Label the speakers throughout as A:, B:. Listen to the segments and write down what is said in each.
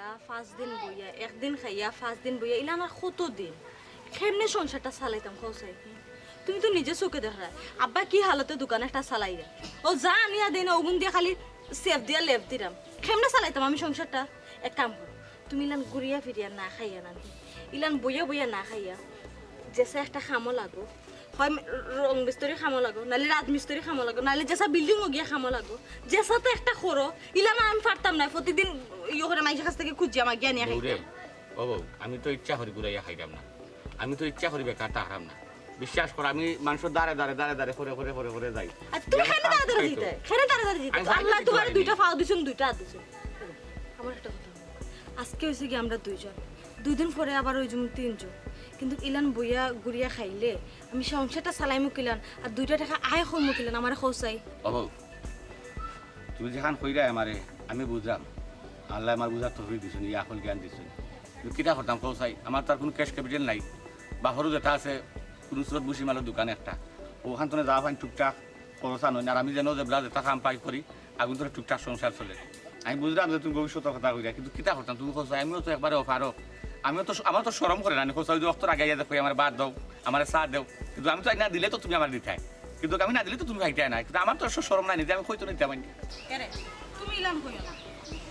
A: খাইয়া 5 দিন বইয়া একদিন খাইয়া 5 দিন বইয়া ইলা আমার কত দিন কেমনে সংসারটা চালাইতাম খোসাই তুমি তো নিজে চোখে দেখা আব্বা কি হালতে দোকান একটা চালাই রে ও যা আনিয়া দেন ওগুন দিয়ে খালি সেফ দিয়া লেফ দিলাম কেমনে চালাইতাম আমি সংসারটা এক কাম করো তুমি ইলান ঘুরিয়া ফিরিয়া না খাইয়া না ইলান বইয়া বইয়া না খাইয়া যেসা একটা খামো লাগো হয় রং মিস্ত্রি খামো লাগো নালে রাত মিস্ত্রি খামো লাগো নালে যেসা বিল্ডিং গিয়া খামো লাগো যেসা তো একটা খরো ইলান আমি পারতাম না প্রতিদিন ইয়ে করে মাইসের কাছ থেকে খুঁজি আমার জ্ঞানী খাইতাম
B: বাবু আমি তো ইচ্ছা করি ঘুরাইয়া খাইতাম না আমি তো ইচ্ছা করি বেকারটা হারাম না বিশ্বাস কর আমি মানুষের দাঁড়ে দাঁড়ে দাঁড়ে দাঁড়ে করে করে করে করে যাই
A: তুমি কেন দাঁড়ে দিতে কেন দাঁড়ে দিতে আল্লাহ তোমার দুইটা ফাও দিছেন দুইটা হাত দিছেন আমার একটা কথা আজকে হইছে কি আমরা দুইজন দুই দিন পরে আবার ওই জন্য তিনজন কিন্তু ইলান বইয়া গুড়িয়া খাইলে আমি সংসারটা চালাইমু কিলান আর 2 টাকা আয় হইমু কিলান আমারে খোসাই
B: বাবু তুই যেখান কইরা আমারে আমি বুঝলাম আল্লাহ আমার বুঝার তৌফিক দিছেন ইয়া আকল জ্ঞান দিছেন কিটা করতাম খোসাই আমার তার কোনো ক্যাশ ক্যাপিটাল নাই বা হরু যেটা আছে কোনো স্রোত বুসি মালের দোকান একটা ওখান থেকে যাওয়া ফাইন টুকটাক খরচা নয় আর আমি যেন যে ব্লাজ এটা কাম পাই করি আগুন ধরে টুকটাক সংসার চলে আমি বুঝলাম যে তুমি ভবিষ্যতের কথা কইরা কিন্তু কিটা করতাম তুমি খোসাই আমিও তো একবারে অফারও আমার তো শরম করে না খোসাই যদি অক্তর আগাইয়া দেখো আমার বাদ দাও আমার চা দেও কিন্তু আমি তো না দিলে তো তুমি আমার দিতাই কিন্তু আমি না দিলে তো তুমি খাইতে না কিন্তু আমার তো শরম নাই যে আমি কইতো নিতে পারি
A: কেরে তুমি ইলান কইও না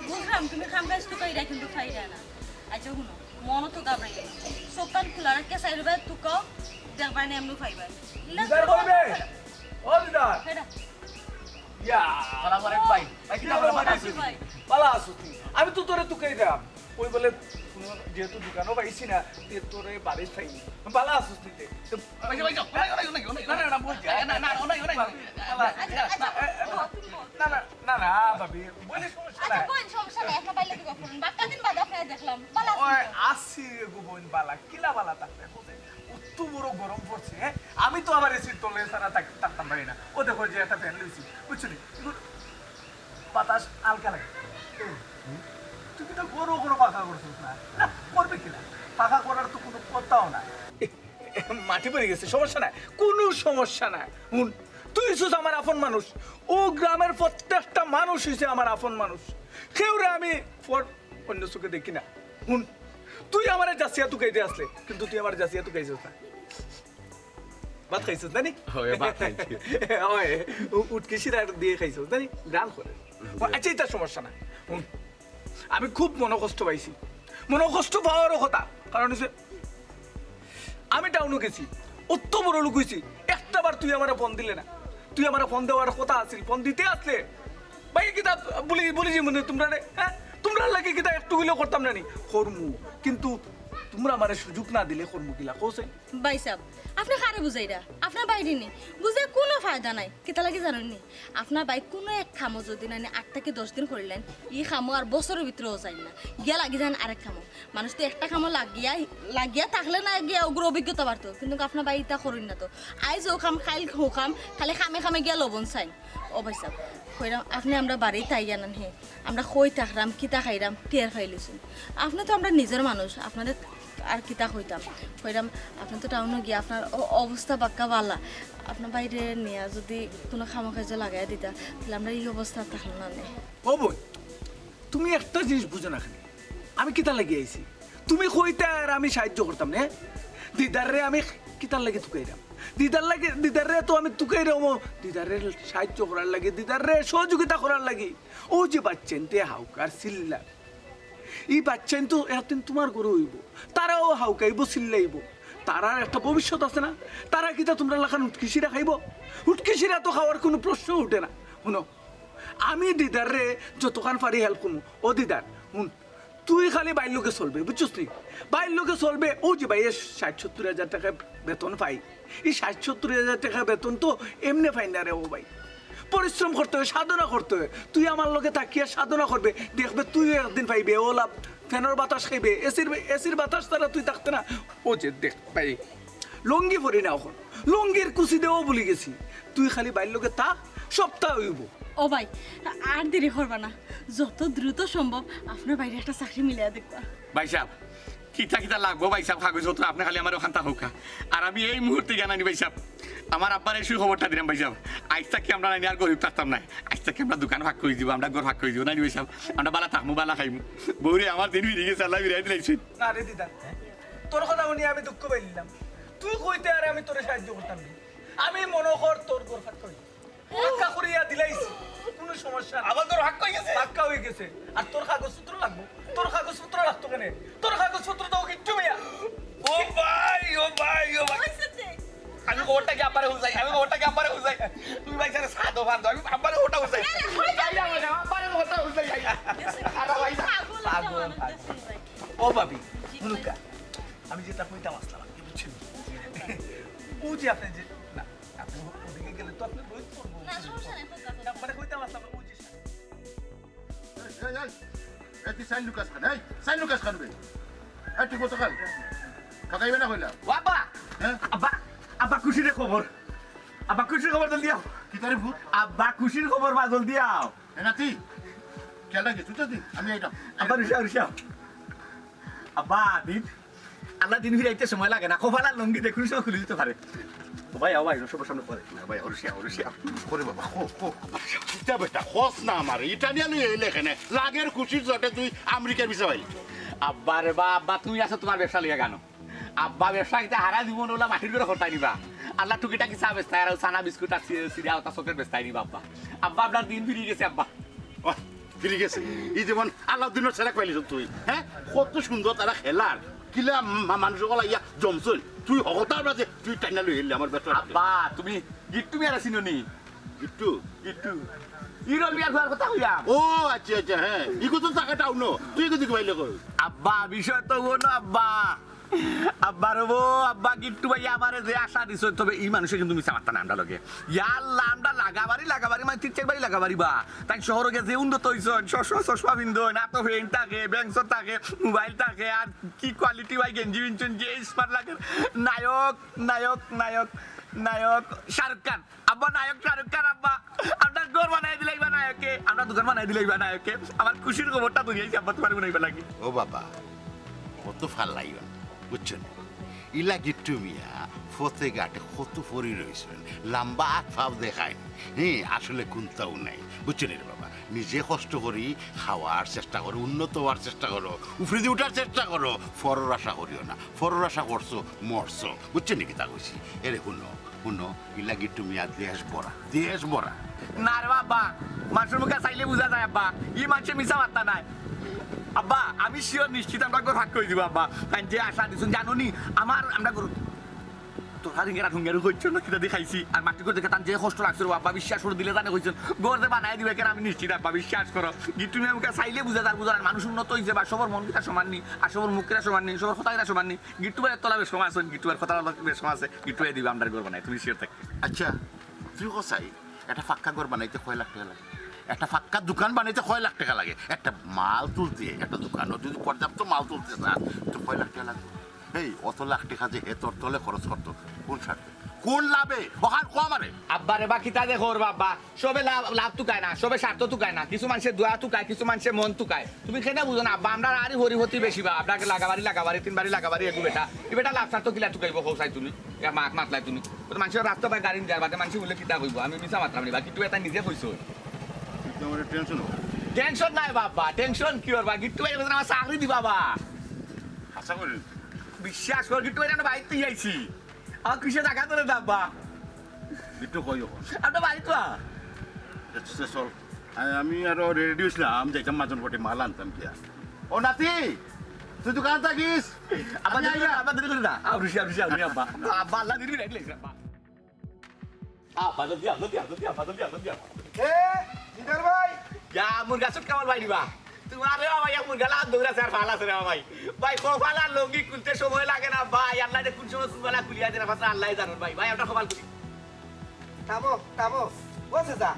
A: বুঝলাম তুমি খাম গাছ তো কইরা কিন্তু খাইরা না আচ্ছা শুনো মন তো গাবড়াই সকাল খোলা রাখকে সাইরবা তুকো দেখবা না এমনু খাইবা
C: দিদার কইবে ও দিদার
A: হেডা
C: ইয়া
B: সালাম আলাইকুম ভাই ভাই কিটা করে
C: বানাইছিস পালা আসুতি আমি তো তোরে তুকাই দাম ওই বলে যেহেতু দোকানও পাইছি না তে তোরে বাড়ি থাই পালা আসুতি তে
B: ভাই ভাই না না না বল না না ওনাই ওনাই
C: না না না না ভাবি বলে সমস্যা
A: আচ্ছা
C: নাই
A: কোন সমস্যা নাই একটা বাইলে কি গফরন বাক্কা দিন বাদ আপনারা দেখলাম পালা
C: ওই আসি গো বোন বালা কিলা বালা থাকতে বুঝে এত বড় গরম পড়ছে আমি তো আবার এসি তোলে সারা থাকতাম পারি না ও দেখো যে একটা ফ্যান লইছি বুঝছিস বাতাস হালকা লাগে তুই কিন্তু বড় বড় পাখা করছিস না করবে কিনা পাখা করার তো কোনো কথাও না মাটি পড়ে গেছে সমস্যা নাই কোনো সমস্যা নাই হুন তুই হইছিস আমার আপন মানুষ ও গ্রামের প্রত্যেকটা মানুষ হইছে আমার আপন মানুষ কেউরে আমি অন্য চোখে দেখি না হুন তুই আমার জাসিয়া তুই খাইতে আসলে কিন্তু তুই আমার জাসিয়া তুই খাইছিস না ভাত খাইছিস জানি উটকে শিরা দিয়ে খাইছিস জানি গান করে আচ্ছা এটা সমস্যা না হুন আমি খুব মনোকষ্ট পাইছি মনোকষ্ট পাওয়ারও কথা কারণ হচ্ছে আমি টাউনে গেছি অত বড় লোক হয়েছি একটা বার তুই আমার ফোন দিলে না তুই আমার ফোন দেওয়ার কথা আছিল ফোন দিতে আসলে ভাই কিতা বলি যে মনে তোমরা হ্যাঁ তোমরা লাগে কিতা একটু গুলো করতাম না নি কর্মু কিন্তু তোমরা আমার সুযোগ না দিলে কর্মু কিলা কোসে
A: ভাই সাহেব আপনি কারে বুঝাইরা আপনার বাইরে নি বুঝে কোনো ফায়দা নাই কিতা লাগে জানেন নি আপনার বাইক কোনো এক খামো যদি না 8 থেকে 10 দিন করিলেন ই খামো আর বছরের ভিতরেও যায় না গিয়া লাগি যান আরেক খামো মানুষ তো একটা খামো লাগিয়া থাকলে না গিয়া ওগুলো অভিজ্ঞতা বাড়তো কিন্তু আপনার বাড়ি তা করুন না তো আইজ ও খাম খাইল খো খাম খালি খামে খামে গিয়া লবণ চাই ও ভাই সাহেব কইরাম আপনি আমরা বাড়ি তাই জানান হে আমরা কই থাকরাম কিতা খাইরাম টের খাইলিছেন আপনি তো আমরা নিজের মানুষ আপনাদের আর কিতা কইতাম কইরাম আপনি তো টাউনে গিয়ে আপনার অবস্থা বাক্কা বালা আপনার বাইরে নিয়ে যদি কোনো খামো খাইজে লাগাই দিতা তাহলে আমরা এই অবস্থা থাকলো না নে
C: ও বোন তুমি একটা জিনিস বুঝো না খালি আমি কিতা লাগিয়ে আইছি তুমি কইতে আর আমি সাহায্য করতাম না দিদারে আমি কিতার লাগে তুকাইরাম দিদারে তো আমি তুকাইরাম দিদারে সাহায্য করার লাগে দিদারে সহযোগিতা করার লাগে ও যে বাচ্চেন তে হাউকার সিল্লা এই বাচ্চেন তো এতদিন তোমার গরু হইব তারাও হাউকাইব সিল্লাইব তারার একটা ভবিষ্যৎ আছে না তারা কিতা তোমরা লাখান উটকিসিরা খাইব উটকিসিরা তো খাওয়ার কোনো প্রশ্ন উঠে না শুনো আমি দিদারে যতক্ষণ পারি হেল্প করবো ও দিদার শুন তুই খালি বাইর লোকে চলবে বুঝছিস তুই বাইর লোকে চলবে ও যে ভাই 60-70 হাজার টাকা বেতন পাই এই 60-70 হাজার টাকা বেতন তো এমনি পাই না রে ও ভাই পরিশ্রম করতে হবে সাধনা করতে হবে তুই আমার লোকে তাকিয়ে সাধনা করবে দেখবে তুই একদিন পাইবে ও লাভ ফ্যানের বাতাস খাইবে এসির বাতাস তারা তুই থাকতে না ও যে দেখ ভাই লঙ্গি পরি না এখন লঙ্গির কুচি দেও বলি গেছি তুই খালি বাইর লোকে থাক সপ্তাহ হইব
A: ও ভাই আর দেরি করবা না যত দ্রুত সম্ভব আপনার বাইরে একটা চাকরি মিলিয়ে দেখবা
B: ভাই সাহেব কিতা কিতা লাগবো ভাই সাহেব কাগজপত্র আপনি খালি আমার ওখানটা হোকা আর আমি এই মুহূর্তে জানানি ভাই সাহেব আমার আব্বার এই খবরটা দিলাম ভাই সাহেব আজ থেকে আমরা নাইনি আর গরিব থাকতাম না আজ থেকে আমরা দোকান ভাগ করে দিব আমরা ঘর ভাগ করে দিব নাইনি ভাই সাহেব আমরা বালা থাকবো বালা খাইমু বৌরে আমার দিন ফিরে গেছে আল্লাহ বিরাই দিলাইছি
C: না রে দিদা তোর কথা শুনি আমি দুঃখ পাইলাম তুই কইতে আর আমি তোরে সাহায্য করতাম না আমি মনোহর তোর ঘর ফাট করি পাক্কা করিয়া দিলাইছি কোনো সমস্যা না
B: আমার ঘর ভাগ হয়ে গেছে
C: পাক্কা হয়ে গেছে আর তোর কাগজপত্র লাগবো তোর কাগজপত্র রাখতো কেন তোর কাগজপত্র তো কিচ্ছু ভাইয়া
B: ও ভাই ও ভাই ও ভাই আমি খবরটাকে আব্বারে হুজাই আমি খবরটাকে আব্বারে হুজাই তুমি ভাই স্যার সাদো বান্ধব আমি আব্বারে ওটা হুজাই আব্বারে ওটা হুজাই আরে ভাই
C: পাগল ও ভাবি মুলুকা আমি যেটা কইতাম আসলাম আপনি বুঝছেন ও যে আপনি যে না আপনি ওদিকে গেলে তো আপনি বই করবো
A: না সমস্যা নাই
C: মানে কইতাম আসলাম ও যে
D: তুই সাইন লুকাস খান এই সাইন লুকাস খান বে এই তুই কত খান ঠকাইবে না কইলা
B: বাবা
D: হ্যাঁ
B: আব্বা আব্বা খুশির খবর আব্বা খুশির খবর জলদি আও
D: কি তারে ভূত
B: আব্বা খুশির খবর বা জলদি আও
D: এ নাতি খেলা কি তুই দি আমি এইটা
B: আব্বা রিসা আব্বা দিন আল্লাহ দিন ফিরাইতে সময় লাগে না খোফালা লঙ্গি দেখুন সব খুলে দিতে পারে ও ভাই আও ভাই সবার সামনে পড়ে না ভাই অরুষিয়া
D: করে বাবা খো খো এটা বেটা খোস না আমার ইটালিয়ান এলে এখানে লাগের খুশির জটে তুই আমেরিকার ভিসা পাইলি
B: আব্বা রে বা আব্বা তুমি আছো তোমার ব্যবসা লিয়া গানো আব্বা ব্যবসা কিতা হারা জীবন ওলা মাটির করে হতাই নিবা আল্লাহ টুকিটা কি চা বেচতাই আর সানা বিস্কুট আর সিরিয়া তা চকলেট বেচতাই নিবা আব্বা আব্বা আপনার দিন ফিরিয়ে গেছে আব্বা
D: ফিরে গেছে এই যেমন আল্লাহদিনের ছেলে পাইলিস তুই হ্যাঁ কত সুন্দর তারা খেলার কিলা মানুষের গলা ইয়া জমছল তুই হতার বাজে তুই টাইনা লই এলি আমার বেটা
B: আব্বা তুমি গিট্টু মিয়া চিনো নি
D: গিট্টু
B: গিট্টু ইরল মিয়ার ঘর কথা হইয়া
D: ও আচ্ছা আচ্ছা হ্যাঁ ইগো তো টাকাটা উনো তুই কদি পাইলে কই
B: আব্বা বিষয় তো বলো আব্বা আব্বা রবো আব্বা গিট্টু ভাই আমারে যে আশা দিছ তবে এই মানুষের কিন্তু মিছা মারতা না আমরা লগে ইয়াল্লা আমরা লাগাবারি মানে তিন চারবারই লাগাবারি বা তাই শহরে গিয়ে যে উন্নত হইছন চশমা বিন্দু না তো ফ্রেন্ড থাকে ব্যাংকস থাকে মোবাইল থাকে আর কি কোয়ালিটি ভাই গেঞ্জি বিনছন যে স্মার্ট লাগে নায়ক নায়ক নায়ক নায়ক শাহরুখ খান আব্বা নায়ক শাহরুখ খান আব্বা আপনার ঘর বানাই দিলে বা নায়কে আমরা দোকান বানাই দিলে বা নায়কে আমার খুশির খবরটা দুনিয়াইছি আব্বা তোমার বানাইবা লাগে
D: ও বাবা কত ভাল লাগবে বুঝছেন ইলা গিট্টু মিয়া ফতে গাটে কত ফরি রয়েছেন লম্বা হাত ফাপ দেখায় হ্যাঁ আসলে কোনটাও নাই বুঝছেন রে বাবা নিজে কষ্ট করি খাওয়ার চেষ্টা করো উন্নত হওয়ার চেষ্টা করো উফরে দিয়ে উঠার চেষ্টা করো ফরর আশা করিও না ফরর আশা করছো মরছো বুঝছেন নাকি তা কইছি এরে শুনো ইলা গিট্টু মিয়া দেশ বড়া
B: না রে বাবা মানুষের মুখে চাইলে বোঝা যায় আব্বা ই মানুষের মিশা মাত্রা নাই আব্বা আমি শিওর নিশ্চিত আমরা ভাগ করে দিব আব্বা কারণ যে আশা দিচ্ছেন জানো নি আমরা গরু তোরা রিঙ্গেরা ঢুঙ্গেরু হইছ না কিতা দেখাইছি আর মাটি করে দেখে তার যে কষ্ট লাগছে আব্বা বিশ্বাস করে দিলে জানে হইছেন গড়ে বানাই দিবে কেন আমি নিশ্চিত আব্বা বিশ্বাস করো গিট্টু মিয়া মুখে চাইলে বুঝা যার বুঝা মানুষ উন্নত হয়েছে বা সবার মন কিটা সমান নি আর সবার মুখ কিটা সমান নি সবার কথা কিটা সমান নি গিট্টু ভাইয়ের তলা বেশ সময় আছে গিট্টু ভাইয়ের কথা বেশ সময় আছে গিট্টু ভাই দিবে আমরা গড় বানাই তুমি শিওর থাকি
D: আচ্ছা তুই কোথায় একটা ফাঁকা ঘর বানাইতে কয় লাখ টাকা লাগে একটা ফাঁকা দোকান বানাইতে কয় লাখ টাকা লাগে একটা মাল তুলতে একটা দোকানও যদি পর্যাপ্ত মাল তুলতে চান তো কয় লাখ টাকা লাগবে এই অত লাখ টাকা যে হেতর তলে খরচ করতো কোন স্বার্থে কোন লাভে ওখান কম আরে
B: আব্বারে বাকি তা দেখো বাবা সবে লাভ তুকায় না সবে স্বার্থ তুকায় না কিছু মানুষের দোয়া তুকায় কিছু মানুষের মন তুকায় তুমি কেন বুঝো না আব্বা আমরা আরই হরিহতি বেশি বা আপনাকে লাগাবারি তিনবারই লাগাবারি একু বেটা এ বেটা লাভ স্বার্থ কিলা তুকাইব কৌসাই তুমি মাক মাতলাই তুমি মানুষের রাস্তা পায় গাড়ি দেওয়ার বাদে মানুষ বলে কিতা কইব আমি মিছা মাত্রাম বাকি তুই এটা নিজে কইছো
D: আমার টেনশন
B: টেনশন নাই বাবা টেনশন কি করবা গিট্টু ভাই আমার চাকরি দি বাবা
D: আশা করি
B: বিশ্বাস কর গিট্টু ভাই বাড়িতে আইছি আমার কিসে টাকা তোলে দাব্বা
D: একটু কই
B: আপনার বাড়ি তো
D: চল আমি আরো রেডি হয়েছিলাম যাইতাম মাজন পটে মাল আনতাম কি ও নাতি তুই দোকান থাকিস
B: আব্বা দিদি না আবৃষি আব্বা আব্বা আল্লাহ দিদি রেডি লাগছে আব্বা আব্বা দিয়া
C: এ দিদার ভাই
B: ইয়া মুরগা সুট কামাল ভাই দিবা তোমার রে ভাই মুরগা লাগ দৌড়া স্যার ফালা সরে ভাই ভাই খোফালা লঙ্গি খুলতে সময় লাগে না ভাই আল্লাহ দে কোন সময় কুলবালা খুলিয়া দেনা ফাসা আল্লাহ জানেন ভাই আমরা খোফাল করি
E: থামো বসে যা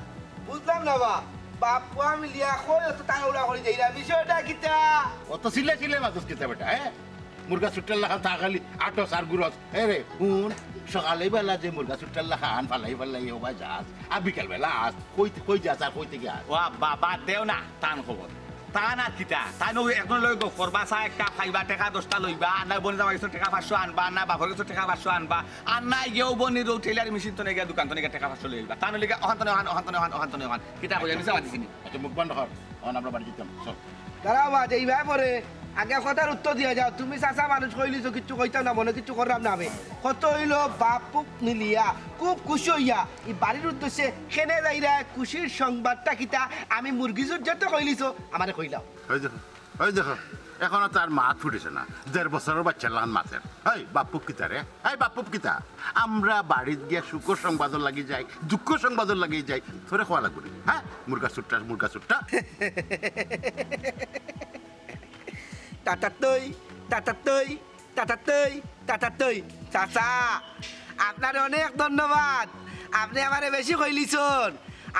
E: বুঝলাম না বাপুয়া মিলিয়া কই অত তাড়াহুড়া করে যাইরা বিষয়টা কিতা
D: অত সিলে মাদুস কিতা বেটা হ্যাঁ মুরগা সুট্টাল লাখান তাকালি আটস আর গুরস রে হুন সকালে বেলা যে মুরগা সুট্টাল লাখান ফালাই ও ভাই যাস আর বিকাল বেলা আস কই যাস আর কই থেকে আস
B: ও বাবা দেও না টান খবর তা না কিতা তাই নো একজন লই গো করবা চা একটা খাইবা টাকা 10টা লইবা না বনি যাওয়া কিছু টাকা 500 আনবা না বাপর কিছু টাকা 500 আনবা আর নাই গেও বনি রো টেলার মেশিন তো নেগা দোকান তো নেগা টাকা 500 লইবা তা নলিগা ওখান কিতা কই আমি যাওয়া দিছিনি
D: আচ্ছা মুখ বন্ধ কর আমরা বাড়ি যেতাম চল
E: দাঁড়াও মা এইভাবে পরে আগে কথার উত্তর দিয়া যাও তুমি চাচা মানুষ কইলিছো কিচ্ছু কইতাম না মনে কিচ্ছু করলাম না আমি কত হইলো বাপুক মিলিয়া খুব খুশি হইয়া এই বাড়ির উদ্দেশ্যে খেনে যাইরা খুশির সংবাদটা কিতা আমি মুরগিজুর যত কইলিছো আমারে কইলাও
D: ওই দেখো এখনো তার মাত ফুটেছে না 1.5 বছরের বাচ্চা লান মাছের এই বাপুক কিতা রে এই বাপুক কিতা আমরা বাড়িত গিয়া সুখ সংবাদর লাগি যাই দুঃখ সংবাদর লাগি যাই তোরে খোয়া লাগবে হ্যাঁ মুরগা ছুট্টা
E: টাটাতই চাচা আপনার অনেক ধন্যবাদ আপনি আমারে বেশি কইলিছন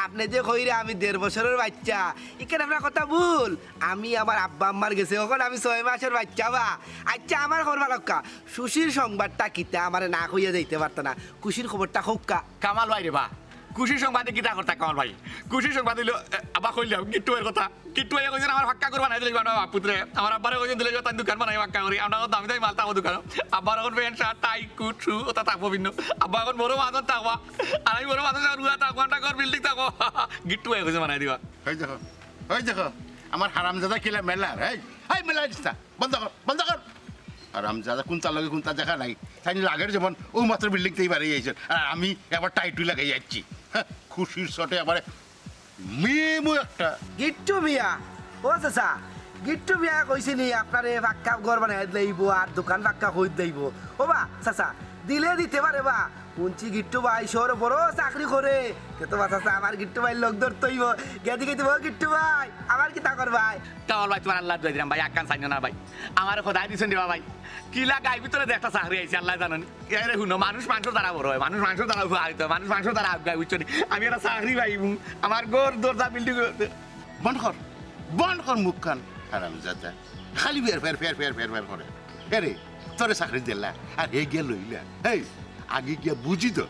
E: আপনি যে কইরে আমি 1.5 বছরের বাচ্চা এখানে আপনার কথা ভুল আমি আমার আব্বা আম্মার গেছে ওখানে আমি 6 মাসের বাচ্চা বা আচ্ছা আমার করবা লক্কা সুশীর সংবাদটা কিতা আমারে না কইয়া যাইতে পারত না খুশির খবরটা হোক্কা
B: কামাল ভাই রে বা খুশি সংবাদে কিতা করতা কামাল ভাই খুশি সংবাদ হইলো আবা কইলাম কিট্টুয়ের কথা কিট্টু এ কইছেন আমার ফাক্কা করবা না দিলে বাবা পুত্রে আমার আব্বারে কইছেন দিলে তাই দোকান বানাই ফাক্কা করি আমরা তো দামি দামি মাল তাও দোকান আব্বার এখন প্যান্ট শার্ট টাই কুট শু ওটা থাকবো ভিন্ন আব্বা এখন বড় মাছ থাকবা আর আমি বড় মাছ রুয়া থাকবো টাকার বিল্ডিং থাকবো গিট্টু এ কইছে বানাই দিবা
D: ওই দেখো আমার হারামজাদা কিলা মেলা এই মেলা দিস্তা বন্ধ কর হারামজাদা কোনটা লগে কোনটা দেখা নাই তাই আগের যেমন ও মাত্র বিল্ডিং থেকে বাড়ি যাইছে আর আমি আবার টাইটুই লাগাই যাচ্ছি খুশির শটে আবার মেমো একটা
E: গিট্টু মিয়া ও চাচা গিট্টু মিয়া কইছে নি আপনারে ফাক্কা ঘর বানাই লইব আর দোকান ফাক্কা হই দেব ও বা চাচা দিলে দিতে পারে বা কোনচি গিট্টু ভাই শহর বড় চাকরি করে কিন্তু বা চাচা আমার গিট্টু ভাই লোক ধরতেইব গেদি গেদি গিট্টু ভাই আমার কি তা কর ভাই
B: কামাল ভাই তোমার আল্লাহ দোয়া দিলাম ভাই আকান চাইনো না ভাই আমার খোদাই দিছেন দিবা ভাই কিলা গাই ভিতরে দেখটা চাকরি আইছে আল্লাহ জানেন এরে শুনো মানুষ মাংস দ্বারা বড় হয় মানুষ মাংস দ্বারা হইতো মানুষ মাংস দ্বারা আগাই বুঝছো আমি একটা চাকরি পাইবো আমার গোর দরজা বিল্ডিং
D: বন্ধ কর মুখ খান হারামজাদা খালি ফের করে এরে তোরে চাকরি দিলা আর হে গিয়া লইলা এই আগে গিয়া বুঝি তো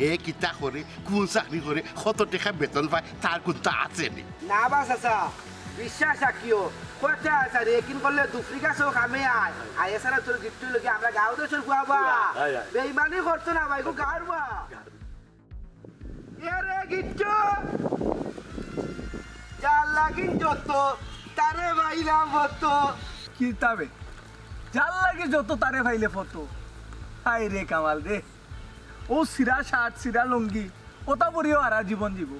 D: এ কিতা করে কোন চাকরি করে কত টাকা বেতন পায় তার কোনটা আছে নি
E: না বা চাচা বিশ্বাস রাখিও কোথা আছে রে কিন করলে দুফরিকা চোখ আমি আয় এছাড়া তোর গিফট লগে আমরা গাঁও দেশের গুয়াবা বেইমানি করতো না ভাই গো গাড়বা এরে গিফট জাল লাগিন যত তারে ভাইলাম হতো
C: কি তাবে জাল লাগে যত তারে ভাইলে ফটো হাই রে কামাল রে ও সিরা শার্ট সিরা লুঙ্গি ওটা পরিও আর জীবন জীব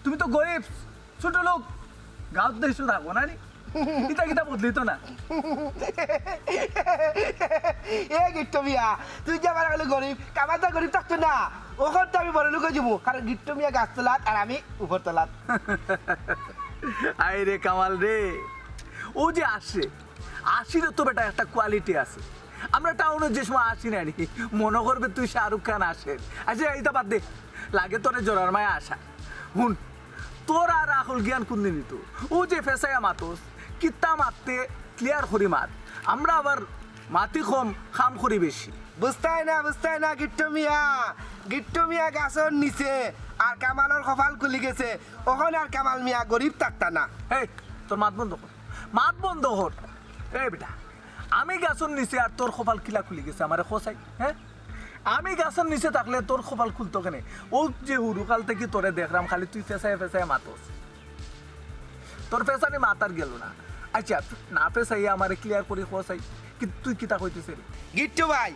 C: তুমি তো গরিব ছোট লোক গাঁত দেশে থাকবো না রে কিতা বদলিত না
E: এ গিট্টু মিয়া তুই যে আমার গরিব কামাতা গরিব থাকতো না ওখান তো আমি বড় লোক যাবো কারণ গিট্টু মিয়া গাছ তোলাত আর আমি উপর তোলাত
C: আই রে কামাল রে ও যে আসির তো বেটা একটা কোয়ালিটি আছে আমরা টাউনে যে সময় আসি না নি মনে করবে তুই শাহরুখ খান আসেন আচ্ছা এইটা বাদ দে লাগে তোরে জোরার মায়া আসা হুন তোর আর রাহুল জ্ঞান কোন দিনই তো ও যে ফেসাইয়া মাতোস কিত্তা মারতে ক্লিয়ার করি মাত আমরা আবার মাটি কম খাম করি বেশি
E: বুঝতাই না গিট্টু মিয়া গাছর নিচে আর কামালের কপাল খুলি গেছে ওখানে আর কামাল মিয়া গরিব থাকতা না
C: এই তোর মাত বন্ধ কর এই বেটা আমি গাছর নিচে আর তোর কপাল কিলা খুলি গেছে আমার খোসাই হ্যাঁ আমি গাছের নিচে থাকলে তোর কপাল খুলতো কেনে ও যে হুরুকাল থেকে তোরে দেখলাম খালি তুই ফেসায় মাতোস তোর ফেসানি মাতার গেল না আচ্ছা না ফেসাই আমার ক্লিয়ার করি খোসাই কি তুই কিতা কইতেছে রে
E: গিট্টু ভাই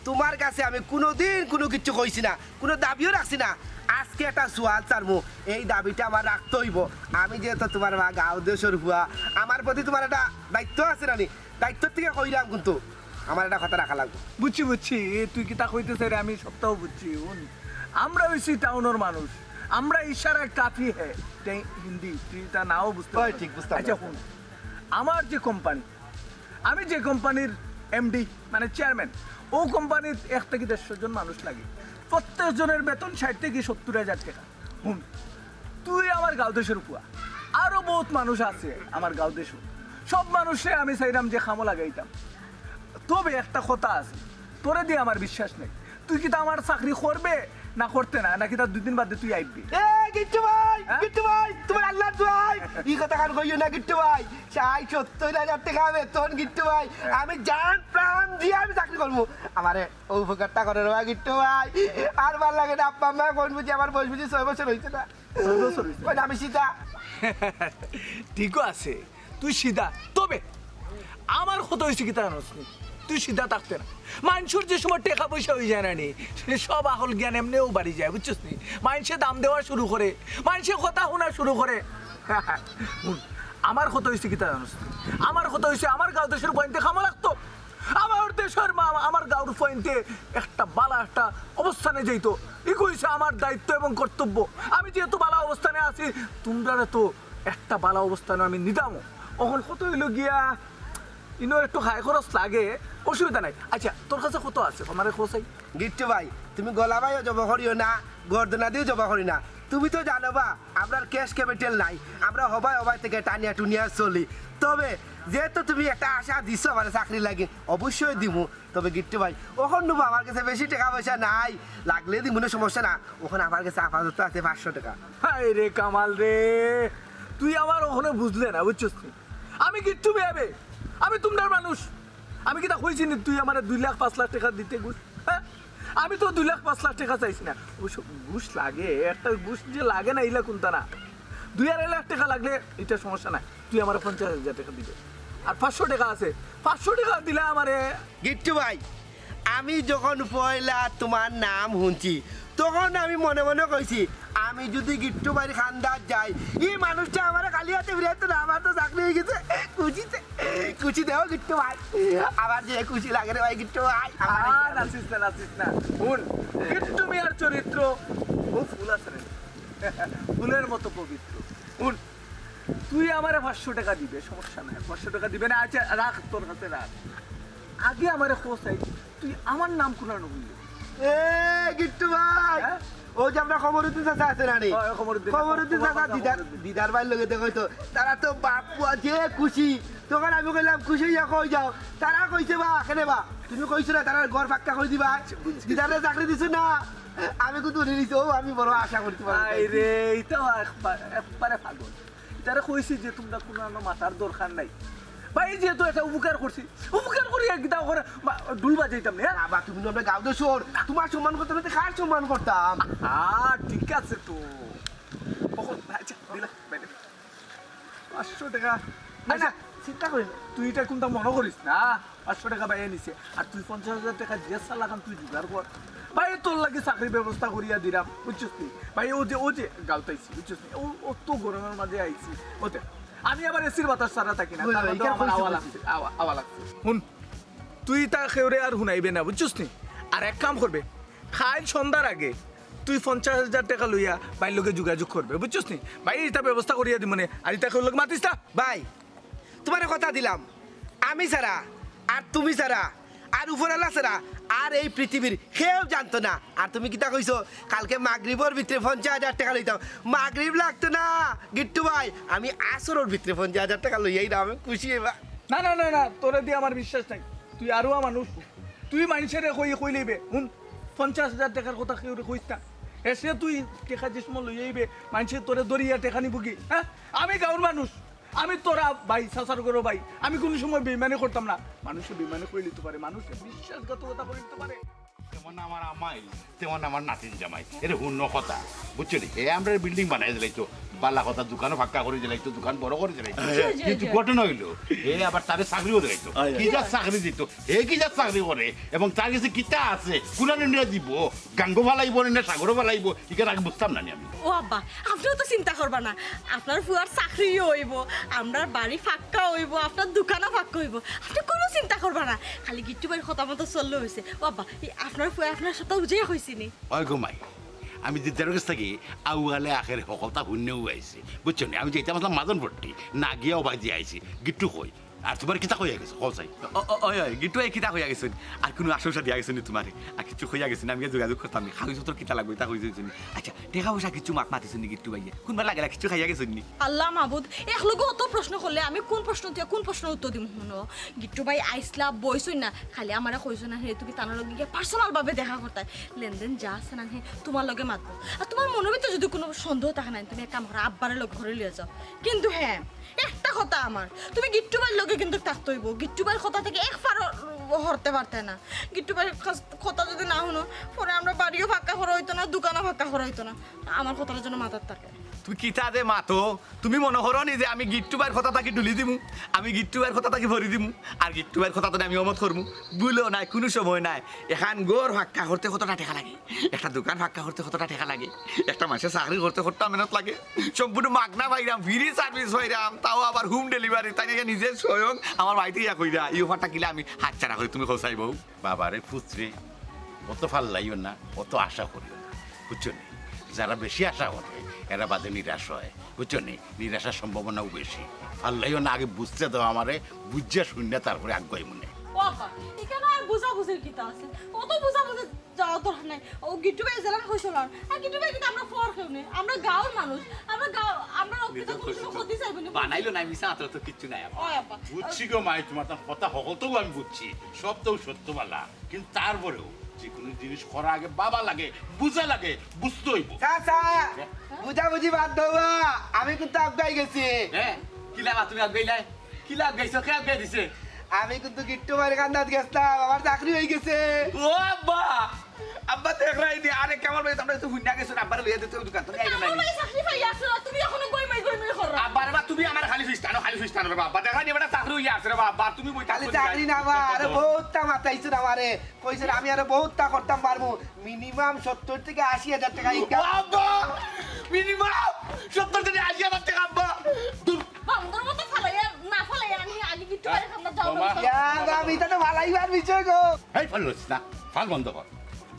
E: তোমার কাছে আমি কোনোদিন কোনো কিছু কইছি না কোনো দাবিও রাখছি না আজকে একটা সোয়াল চারবো এই দাবিটা আমার রাখতে হইব আমি যেহেতু তোমার মা গাঁও দেশের হুয়া আমার প্রতি তোমার একটা দায়িত্ব আছে না দায়িত্ব থেকে কইলাম কিন্তু আমার একটা কথা রাখা লাগবে
C: বুঝছি তুই কিতা কইতেছে রে আমি সপ্তাহ বুঝছি আমরা হইছি টাউনের মানুষ আমরা ইশারায় কাফি হ্যাঁ হিন্দি তুই তা নাও বুঝতে
E: ঠিক বুঝতে
C: আচ্ছা শুন আমার যে কোম্পানি আমি যে কোম্পানির এমডি মানে চেয়ারম্যান ও কোম্পানির 1 থেকে 150 জন মানুষ লাগে প্রত্যেক জনের বেতন 60 থেকে 70,000 টাকা হুন তুই আমার গাঁও দেশের উপর আরো বহুত মানুষ আছে আমার গাঁও দেশে সব মানুষে আমি চাইলাম যে খামো লাগাইতাম তবে একটা কথা আছে তোরে দিয়ে আমার বিশ্বাস নেই তুই কি তা আমার চাকরি করবে না করতে না নাকি তার 2 দিন বাদে তুই আইবি
E: এ গিট্টু ভাই তোমার আল্লাহ দোয়াই এই কথা কান কইও না গিট্টু ভাই 70,000 টাকা বেতন গিট্টু ভাই আমি জান প্রাণ দিয়ে আমি চাকরি করবো আমারে উপকারটা করে রে গিট্টু ভাই আর ভালো লাগে না আব্বা মা কোন বুঝি আমার বয়স বুঝি 6 বছর হইছে না
C: 6 বছর হইছে
E: কই আমি সীতা
C: ঠিকও আছে তুই সিধা তবে আমার কত হয়েছে কি তা জানোস নি? তুই সিধা থাকতে না মানুষের যে সময় টাকা পয়সা হয়ে যায় না নি সে সব আকল জ্ঞান এমনিও বাড়ি যায় বুঝছিস নি মানুষে দাম দেওয়া শুরু করে মানুষে কথা শোনা শুরু করে হুন, আমার কত হয়েছে কি তা জানোস নি? আমার কত হয়েছে আমার গাঁও দেশের পয়েন্টে খামা লাগতো আমার দেশের আমার গাঁওর পয়েন্টে একটা বালা একটা অবস্থানে যাইতো ই কইছে আমার দায়িত্ব এবং কর্তব্য আমি যেহেতু বালা অবস্থানে আছি তোমরা তো একটা বালা অবস্থানে আমি নিদামো এখন কত হইলো গিয়া ইনো একটু হাই খরচ লাগে অসুবিধা নাই আচ্ছা তোর কাছে কত আছে আমার খোঁচাই
E: গিট্টু ভাই তুমি গলা ভাইও জবা করিও না গর্দনা দিয়েও জবা করি না তুমি তো জানো বা আপনার ক্যাশ ক্যাপিটাল নাই আমরা হবাই থেকে টানিয়া টুনিয়া চলি তবে যেহেতু তুমি একটা আশা দিছো আমার চাকরি লাগে অবশ্যই দিব তবে গিট্টু ভাই ওখান নেবো আমার কাছে বেশি টাকা পয়সা নাই লাগলে দিব না সমস্যা না ওখানে আমার কাছে আপাতত আছে 500 টাকা
C: হাই রে কামাল রে তুই আমার ওখানে বুঝলে না বুঝছিস তুই আমি কিচ্ছু ভেবে আমি তোমার মানুষ আমি কি তা কইছি না তুই আমার 2 লাখ 5 লাখ টাকা দিতে ঘুষ হ্যাঁ আমি তো 2 লাখ 5 লাখ টাকা চাইছি না ঘুষ লাগে একটা ঘুষ যে লাগে না ইলা কোনটা না 2.5 লাখ টাকা লাগলে এটা সমস্যা না তুই আমার 50,000 টাকা দিবে আর 500 টাকা আছে 500 টাকা দিলে আমারে
E: গিট্টু ভাই আমি যখন পয়লা তোমার নাম শুনছি তখন আমি মনে মনে কইছি আমি যদি গিট্টু ভাইয়ের খানদার যাই এই মানুষটা আমার খালি হাতে ফিরাইতো না আমার তো চাকরি হয়ে গেছে খুশি দেও গিট্টু ভাই আমার যে খুশি লাগে রে ভাই গিট্টু ভাই
C: নাচিস না শুন গিট্টু মিয়ার চরিত্র ও ফুল আছে রে ফুলের মতো পবিত্র শুন তুই আমারে 500 টাকা দিবে সমস্যা নাই 500 টাকা দিবে না আচ্ছা রাখ তোর কাছে রাখ আগে আমারে খোঁচাই তুই আমার নাম কোনানো বললি
E: এ গিট্টু ভাই ও যে আমরা খবরুদ্দিন চাচা আছে না রে খবরুদ্দিন চাচা দিদার ভাই লগে দেখো তো তারা তো বাপু যে খুশি তখন আমি কইলাম খুশি হইয়া কই যাও তারা কইছে বা কেনে বা তুমি কইছো না তারা ঘর পাক্কা করে দিবা দিদারে চাকরি দিছো না আমি কিন্তু নিছো আমি বড় আশা করতে পারি
C: রে এটা একবারে পাগল তারা কইছি যে তোমরা কোনো মাথার দরকার নাই ভাই যেহেতু একটা উপকার করছি উপকার করি একদম করে ডুল বাজাইতাম না
E: বাবা তুমি আমরা গাঁও দোসর তোমার সম্মান করতে না কার সম্মান করতাম
C: ঠিক আছে তো আচ্ছা দিলা 500 টাকা
E: না না চিন্তা করি
C: তুই এটা কোনটা মনে করিস না 500 টাকা বাইরে নিছে আর তুই 50,000 টাকা যে লাগান তুই জোগাড় কর ভাই তোর লাগে চাকরির ব্যবস্থা করিয়া দিলাম বুঝছিস তুই ভাই ও যে গাউতাইছি বুঝছিস ও তো গরমের মাঝে আইছি ওতে আমি আবার এসির বাতাস ছাড়া থাকি না আওয়া লাগছে শুন তুই তা খেউরে আর শুনাইবে না বুঝছিস নি আর এক কাম করবে খাই সন্ধ্যার আগে তুই 50,000 টাকা লইয়া ভাইয়ের লোকে যোগাযোগ করবে বুঝছিস নি ভাই এটা ব্যবস্থা করিয়া দিব মানে আর এটা লোক মাতিস না
E: ভাই তোমার কথা দিলাম আমি ছাড়া আর তুমি ছাড়া আর উপরালা ছাড়া আর এই পৃথিবীর কেউ জানতো না আর তুমি কিতা কইছো কালকে মাগরিবর ভিতরে 50,000 টাকা লইতাম মাগরিব লাগতো না গিট্টু ভাই আমি আসরের ভিতরে 50,000 টাকা লইয়াই না আমি খুশি হইবা
C: না তোরে দিয়ে আমার বিশ্বাস নাই তুই আরো মানুষ তুই মানুষের কই লইবে শুন 50,000 টাকার কথা কেউ কইস না এসে তুই টেকা যে সময় লই আইবে মানুষের তোরে দরিয়া টেকা নিব কি হ্যাঁ আমি গাঁওর মানুষ আমি তোরা ভাই সাসার করো ভাই আমি কোনো সময় বেইমানি করতাম না মানুষের বেইমানি করে নিতে পারে মানুষের বিশ্বাসঘাতকতা করে নিতে পারে
D: যেমন আমার আমাই তেমন আমার নাতিন জামাই এটা শূন্য কথা বুঝছো নি হে আমরা বিল্ডিং বানাই দিলাইতো বালা কথা দোকানও ফাঁকা করে দিলাইতো দোকান বড় করে দিলাইতো কিন্তু ঘটনা হইলো হে আবার তারে চাকরিও দিলাইতো কি যা চাকরি দিত হে কি যা চাকরি করে এবং তার কাছে কিতা আছে কুলানি নিয়ে দিব গাঙ্গো ভালাইব না সাগরও ভালাইব এখানে আগে বুঝতাম না আমি
A: ও আব্বা আপনিও তো চিন্তা করবা না আপনার ফুয়ার চাকরিও হইব আমরা বাড়ি ফাঁকা হইব আপনার দোকানও ফাঁকা হইব আপনি কোনো চিন্তা করবা না খালি গিট্টু ভাইয়ের কথা মতো চললে হয়েছে ও আব্বা আপনার ফুয়া আপনার সাথে উজে হয়েছি নি
D: ওই ঘুমাই আমি দিদার কাছ থেকে আউগালে আখের সকলটা শূন্যও আইছি বুঝছো নি আমি যেটা মাতলাম মাদন ভর্তি না গিয়াও বাজি আইছি গিট্টু কই আর তোমার কিতা হয়ে গেছে কও চাই
B: ওই গিট্টু ভাই কিতা হইয়া গেছেন আর কোনো আশংসা দিয়া গেছেন তোমারে আর কিছু হইয়া গেছেন আমি যোগাযোগ করতাম না খাওয়াই তোর কিতা লাগবে তা হয়ে যাচ্ছেন আচ্ছা টেকা পয়সা কিছু মাত মাতিছেন নি গিট্টু ভাইয়া কোনবার লাগে কিছু খাইয়া গেছেন নি
A: আল্লাহ মাহবুদ একলগে অত প্রশ্ন করলে আমি কোন প্রশ্ন দিয়া কোন প্রশ্ন উত্তর দিম শুনো গিট্টু ভাই আইসলা বইছই না খালি আমারে কইছো না হে তুমি তানার লগে গিয়ে পার্সোনাল ভাবে দেখা করতাই লেনদেন যা আছে না হে তোমার লগে মাতবো আর তোমার মনের ভিতরে যদি কোনো সন্দেহ থাকে না তুমি এক কাম করো আব্বারে লগে ঘরে লিয়ে যাও কিন্তু হ্যাঁ একটা কথা আমার তুমি গিট্টু ভাইয়ের লগে কিন্তু থাকতে হইব গিট্টু ভাইয়ের কথা থেকে এক ফার হরতে পারতে না গিট্টু ভাইয়ের কথা যদি না শুনো পরে আমরা বাড়িও ফাঁকা করা হইতো না দোকানও ফাঁকা করা হইতো না আমার কথাটার জন্য মাথার থাকে
B: তুমি কিতা দে মাতো তুমি মনে করো নি যে আমি গিট্টু ভাইয়ের কথা তাকে ডুলি দিমু আমি গিট্টু ভাইয়ের কথা তাকে ভরি দিমু আর গিট্টু ভাইয়ের কথা তো আমি অমত করবো বুঝলেও নাই কোনো সময় নাই এখান গোর ফাঁকা করতে কতটা টেকা লাগে একটা দোকান ফাঁকা করতে কতটা টেকা লাগে একটা মানুষের চাকরি করতে কতটা মেহনত লাগে সম্পূর্ণ মাগনা পাইরাম ফ্রি সার্ভিস পাইরাম তাও আবার হোম ডেলিভারি তাই নাকি নিজে স্বয়ং আমার বাড়িতে ইয়া কইরা এই অফারটা কিলে আমি হাত ছাড়া করি তুমি খোঁচাই বউ
D: বাবারে পুত্রে অত ভাল লাইও না অত আশা করিও না বুঝছো নি যারা বেশি আশা করে এরা বাদে নিরাশ হয় বুঝছো নি নিরাশার সম্ভাবনাও বেশি ভাল লাইও না আগে বুঝতে দাও আমারে বুঝিয়া শুনিয়া তারপরে আগ্রহী মনে
A: বাবা এখানে আর বুঝাবুঝির কিতা আছে অত বুঝাবুঝি যাওয়া তো নাই ও গিট্টু ভাই জেলার হইছিল আর গিট্টু ভাই কিন্তু আমরা ফর খেউ নেই আমরা গাঁওর মানুষ আমরা অকিত কোনো ক্ষতি চাইব না
B: বানাইলো নাই মিছা আতর তো কিচ্ছু নাই
A: ও আপা
D: বুঝছি গো মাই তোমার কথা সকলতেও আমি বুঝছি সব তো সত্য বলা কিন্তু তারপরেও যে কোনো জিনিস করা আগে বাবা লাগে বুঝা লাগে বুঝতে হইব
E: চাচা বুঝাবুঝি বাদ দেওয়া আমি কিন্তু আগাই গেছি
B: হ্যাঁ কিলা তুমি আগাইলাই কিলা আগাইছো কে আগাই দিছে
E: আমি কিন্তু গিট্টু ভাইয়ের কান্দাত গেছিলাম আমার চাকরি হয়ে গেছে
B: ও আব্বা আব্বা দেখ রাই নি আরে কেমন ভাই তোমরা তো হুন্ডা গেছো আব্বার লইয়া দিতে দোকান তুমি আইছো নাই
A: ভাই চাকরি পাই আসছো তুমি এখনো গই মাই করো
B: আব্বার বা তুমি আমার খালি ফিস্টানো রে বাবা দেখা নি বেটা চাকরি হইয়া আছে রে বাবা তুমি বই
E: খালি চাকরি না বা আরে বহুতটা মাতাইছো না আমারে কইছেন আমি আরো বহুতটা করতাম পারবো মিনিমাম 70 থেকে 80,000 টাকা ইনকাম
B: আব্বা মিনিমাম 70 থেকে 80,000 টাকা আব্বা
A: বান্দর মতো ফালাইয়া না ফালাইয়া আমি আগে গিট্টু ভাইয়ের কান্দাত যাও
E: আমি তো ভালাইবার বিষয় গো
D: এই ফল না ফাল বন্ধ কর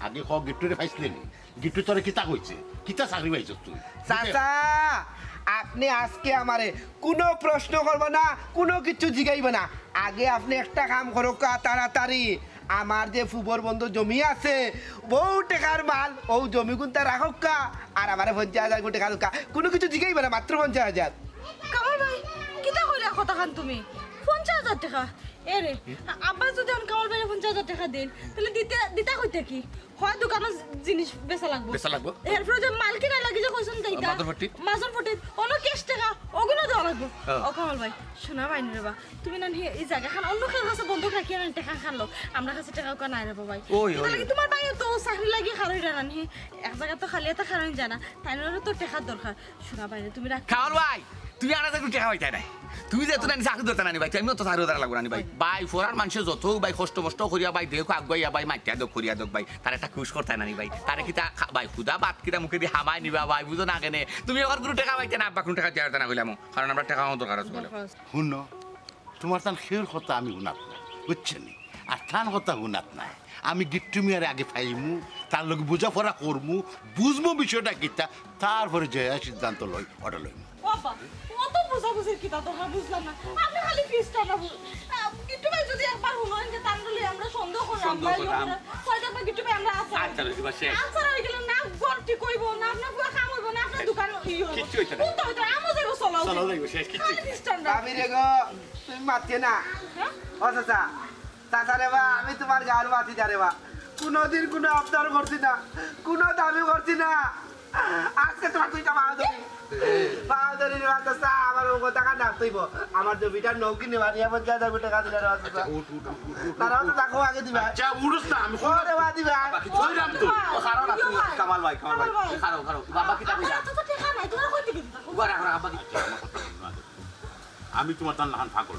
D: আগে ক গিট্টুরে পাইছিলেন গিট্টু তোরে কিতা কইছে কিতা চাকরি পাইছ তুই
E: চাচা আপনি আজকে আমারে কোনো প্রশ্ন করব না কোনো কিছু জিগাইব না আগে আপনি একটা কাম করো তাড়াতাড়ি আমার যে ফুবর বন্ধু জমি আছে বহু টাকার মাল ও জমি গুনতে রাখক আর আমার 50,000 টাকা রাখা কোনো কিছু জিগাইব না মাত্র 50,000
A: কামাল ভাই কিতা কইলা কথা খান তুমি 50,000 টাকা এরে আব্বা যদি আমি কামাল ভাই 50,000 টাকা দেন তাহলে দিতা কইতে কি হয় দোকানে জিনিস বেচা লাগবো এরপর যে মাল কিনা লাগি যে কইছেন যাইতা মাজন ফটি অন্য ক্যাশ টাকা ওগুলো দেওয়া লাগবো ও কামাল ভাই শোনা ভাই রে বা তুমি না এই জায়গা খান অন্য কারোর কাছে বন্ধ রাখি না টাকা খানলো আমরা কাছে টাকা কা নাই রে ভাই তাহলে তোমার ভাই তো চাকরি লাগি খারই রানি এক জায়গা তো খালি এটা খারই জানা তাই না তো টাকার দরকার শোনা ভাই তুমি রাখ
B: কামাল ভাই তুমি আনা একটু টাকা হইতাই নাই তুমি যেহেতু নানি চাকরি ধরতে নানি ভাই আমিও তো চাকরি ধরা লাগবো নানি ভাই ভাই ফোরার মানুষের যত ভাই কষ্ট মষ্ট করিয়া ভাই দেহ আগুয়াইয়া ভাই মাটিয়া দোক করিয়া দোক ভাই তার একটা খুশ করতাই নানি ভাই তারে কিতা ভাই খুদা বাদ কিতা মুখে দিয়ে হামাই নিবা ভাই বুঝো না কেনে তুমি ওর কোনো টাকা পাইতে না আব্বা কোনো টাকা দেওয়া না কইলাম কারণ আমরা টাকা দরকার আছে বলে
D: শুন তোমার তান খের কথা আমি শুনাত নাই বুঝছেন আর থান কথা শুনাত নাই আমি গিট্টু মিয়ার আগে পাইমু তার লগে বোঝাপড়া করমু বুঝবো বিষয়টা কিতা তারপরে যে সিদ্ধান্ত লই অর্ডার লইমু
A: বাবা অত বুঝাবুঝির কিতা তো বুঝলাম না আপনি খালি ফিসটা না গিট্টু ভাই যদি একবার শুনেন যে তান্ডলি আমরা সন্দেহ করলাম কয়টা বা গিট্টু ভাই আমরা আচ্ছা দিবা শেষ আচ্ছা হই গেল না গর্তি কইব না আপনার পুরো কাম হইব না আপনার দোকান কিচ্ছু হইছে না কোনটা আমো যাইব চলো যাইব শেষ কিচ্ছু
E: আমি রে গো তুমি মারতে না ও চাচা চাচা রে বা আমি তোমার গার বাতি যারে বা কোনোদিন কোনো আবদার করছি না কোনো দাবি করছি না আজকে তোমার তুইটা বাহাদুরি রে চাচা আমার ও টাকা না তুইব আমার জমিটা নৌকি নেবা নিয়ে 50,000 টাকা দিলে রে চাচা তারাও তো দেখো আগে দিবা
D: আচ্ছা উড়ুস না আমি
E: ওরে বা দিবা
D: কইরাম তো
B: খারাপ না তুমি কামাল ভাই খারাপ বাবা কিতা কইলা
A: তো টাকা নাই তোরা কইতে কি
B: উবার এখন আব্বা কি
D: আমি তোমার তার নাহান ফাঁকল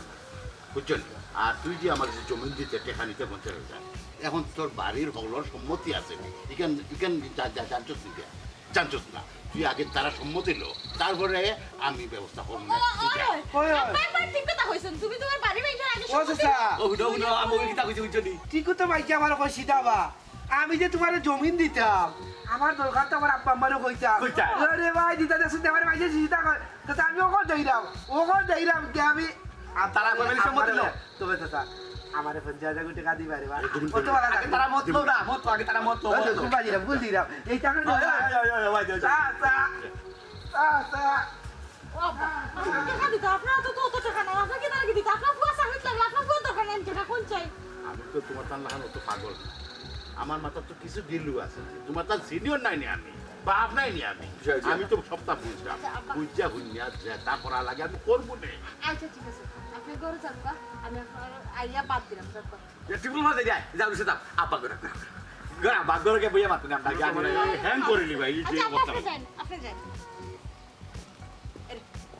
D: বুঝছেন আর তুই যে আমার জমি দিতে টেকা নিতে 50,000 এখন তোর বাড়ির হলর সম্মতি আছে ইকান জানছস না তুই আগে তারা সম্মতি লো তারপরে আমি ব্যবস্থা করব না
A: ঠিক কথা কইছেন তুমি তোমার বাড়ি বাইরে আগে
E: ও চাচা
B: ও আমি কিতা কইছি বুঝছনি
E: ঠিক তো মাইকে আমার কই সিধাবা আমি যে তোমার জমিন দিতাম আমার দরকার তো আমার আব্বা আম্মারও কইতাম আরে ভাই দিতা শুনতে আমার মাইকে সিধা কই তো আমি ওকে দেইরাম কে আমি
F: তারা কইবেলি সম্মতি লো
E: তবে চাচা আমারে 50,000 টাকা দিবা রে বা কত
F: আগে তারা মত লো না মত আগে তারা মত লো
E: খুবা দিরা ভুল দিরা এই টাকা চাচা চাচা
A: টাকা দিতে আপনারা তো অত টাকা না আপনারা কি টাকা দিতে আপনারা পুরো সাহিত লাগলে আপনারা পুরো টাকা নেন টাকা কোন চাই
D: আমি তো তোমার তার লাগানো তো পাগল না। আমার মাথার তো কিছু গিলু আছে তোমার তার সিনিয়র নাই নি আমি বাপ নাই নি আমি তো সপ্তাহ বুঝলাম বুঝা বুঝিয়া যেটা করা লাগে আমি করবো না।
A: আচ্ছা ঠিক আছে আপনি ঘরে যান বা আমি আইয়া বাদ দিলাম তারপর
F: টিপুল মাঝে যায় যাও সেটা আপা করে গড়া বাগরকে বইয়া মাতুন আমরা
D: মানে হ্যাং করিলি ভাই এই যে
A: আচ্ছা
D: অবস্থা
A: আপনি যান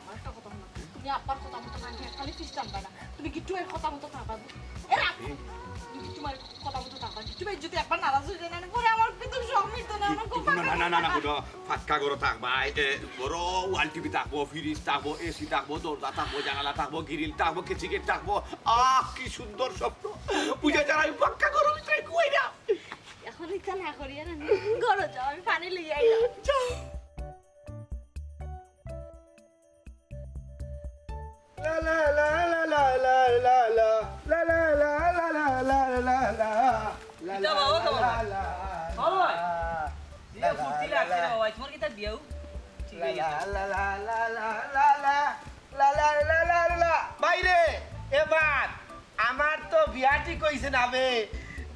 A: আমার একটা কথা মনে তুমি আপার কথা মতো না খালি সিস্টেম পানা তুমি গিট্টু এর কথা মতো না পাবো এর আপনি গিট্টু মার কথা মতো না পাবো গিট্টু ভাই যদি একবার নারাজ হয়ে যায় না পরে আমার কিন্তু সম্মিত না আমার খুব
F: না গুলো ফাটকা গরো থাকবা বড় ওয়াল টিভি থাকবো ফ্রিজ থাকবো এসি থাকবো দরজা থাকবো জানালা থাকবো গ্রিল থাকবো কিচিকেট থাকবো কি সুন্দর স্বপ্ন পূজা যারাই পাক্কা গরো ভিতরে কুয়াই না
A: এখন ইচ্ছা না করি আর ঘরে যাও আমি পানি লিয়ে আইলাম
E: বাইরে এবার আমার তো বিয়া ঠিক হইছে না বে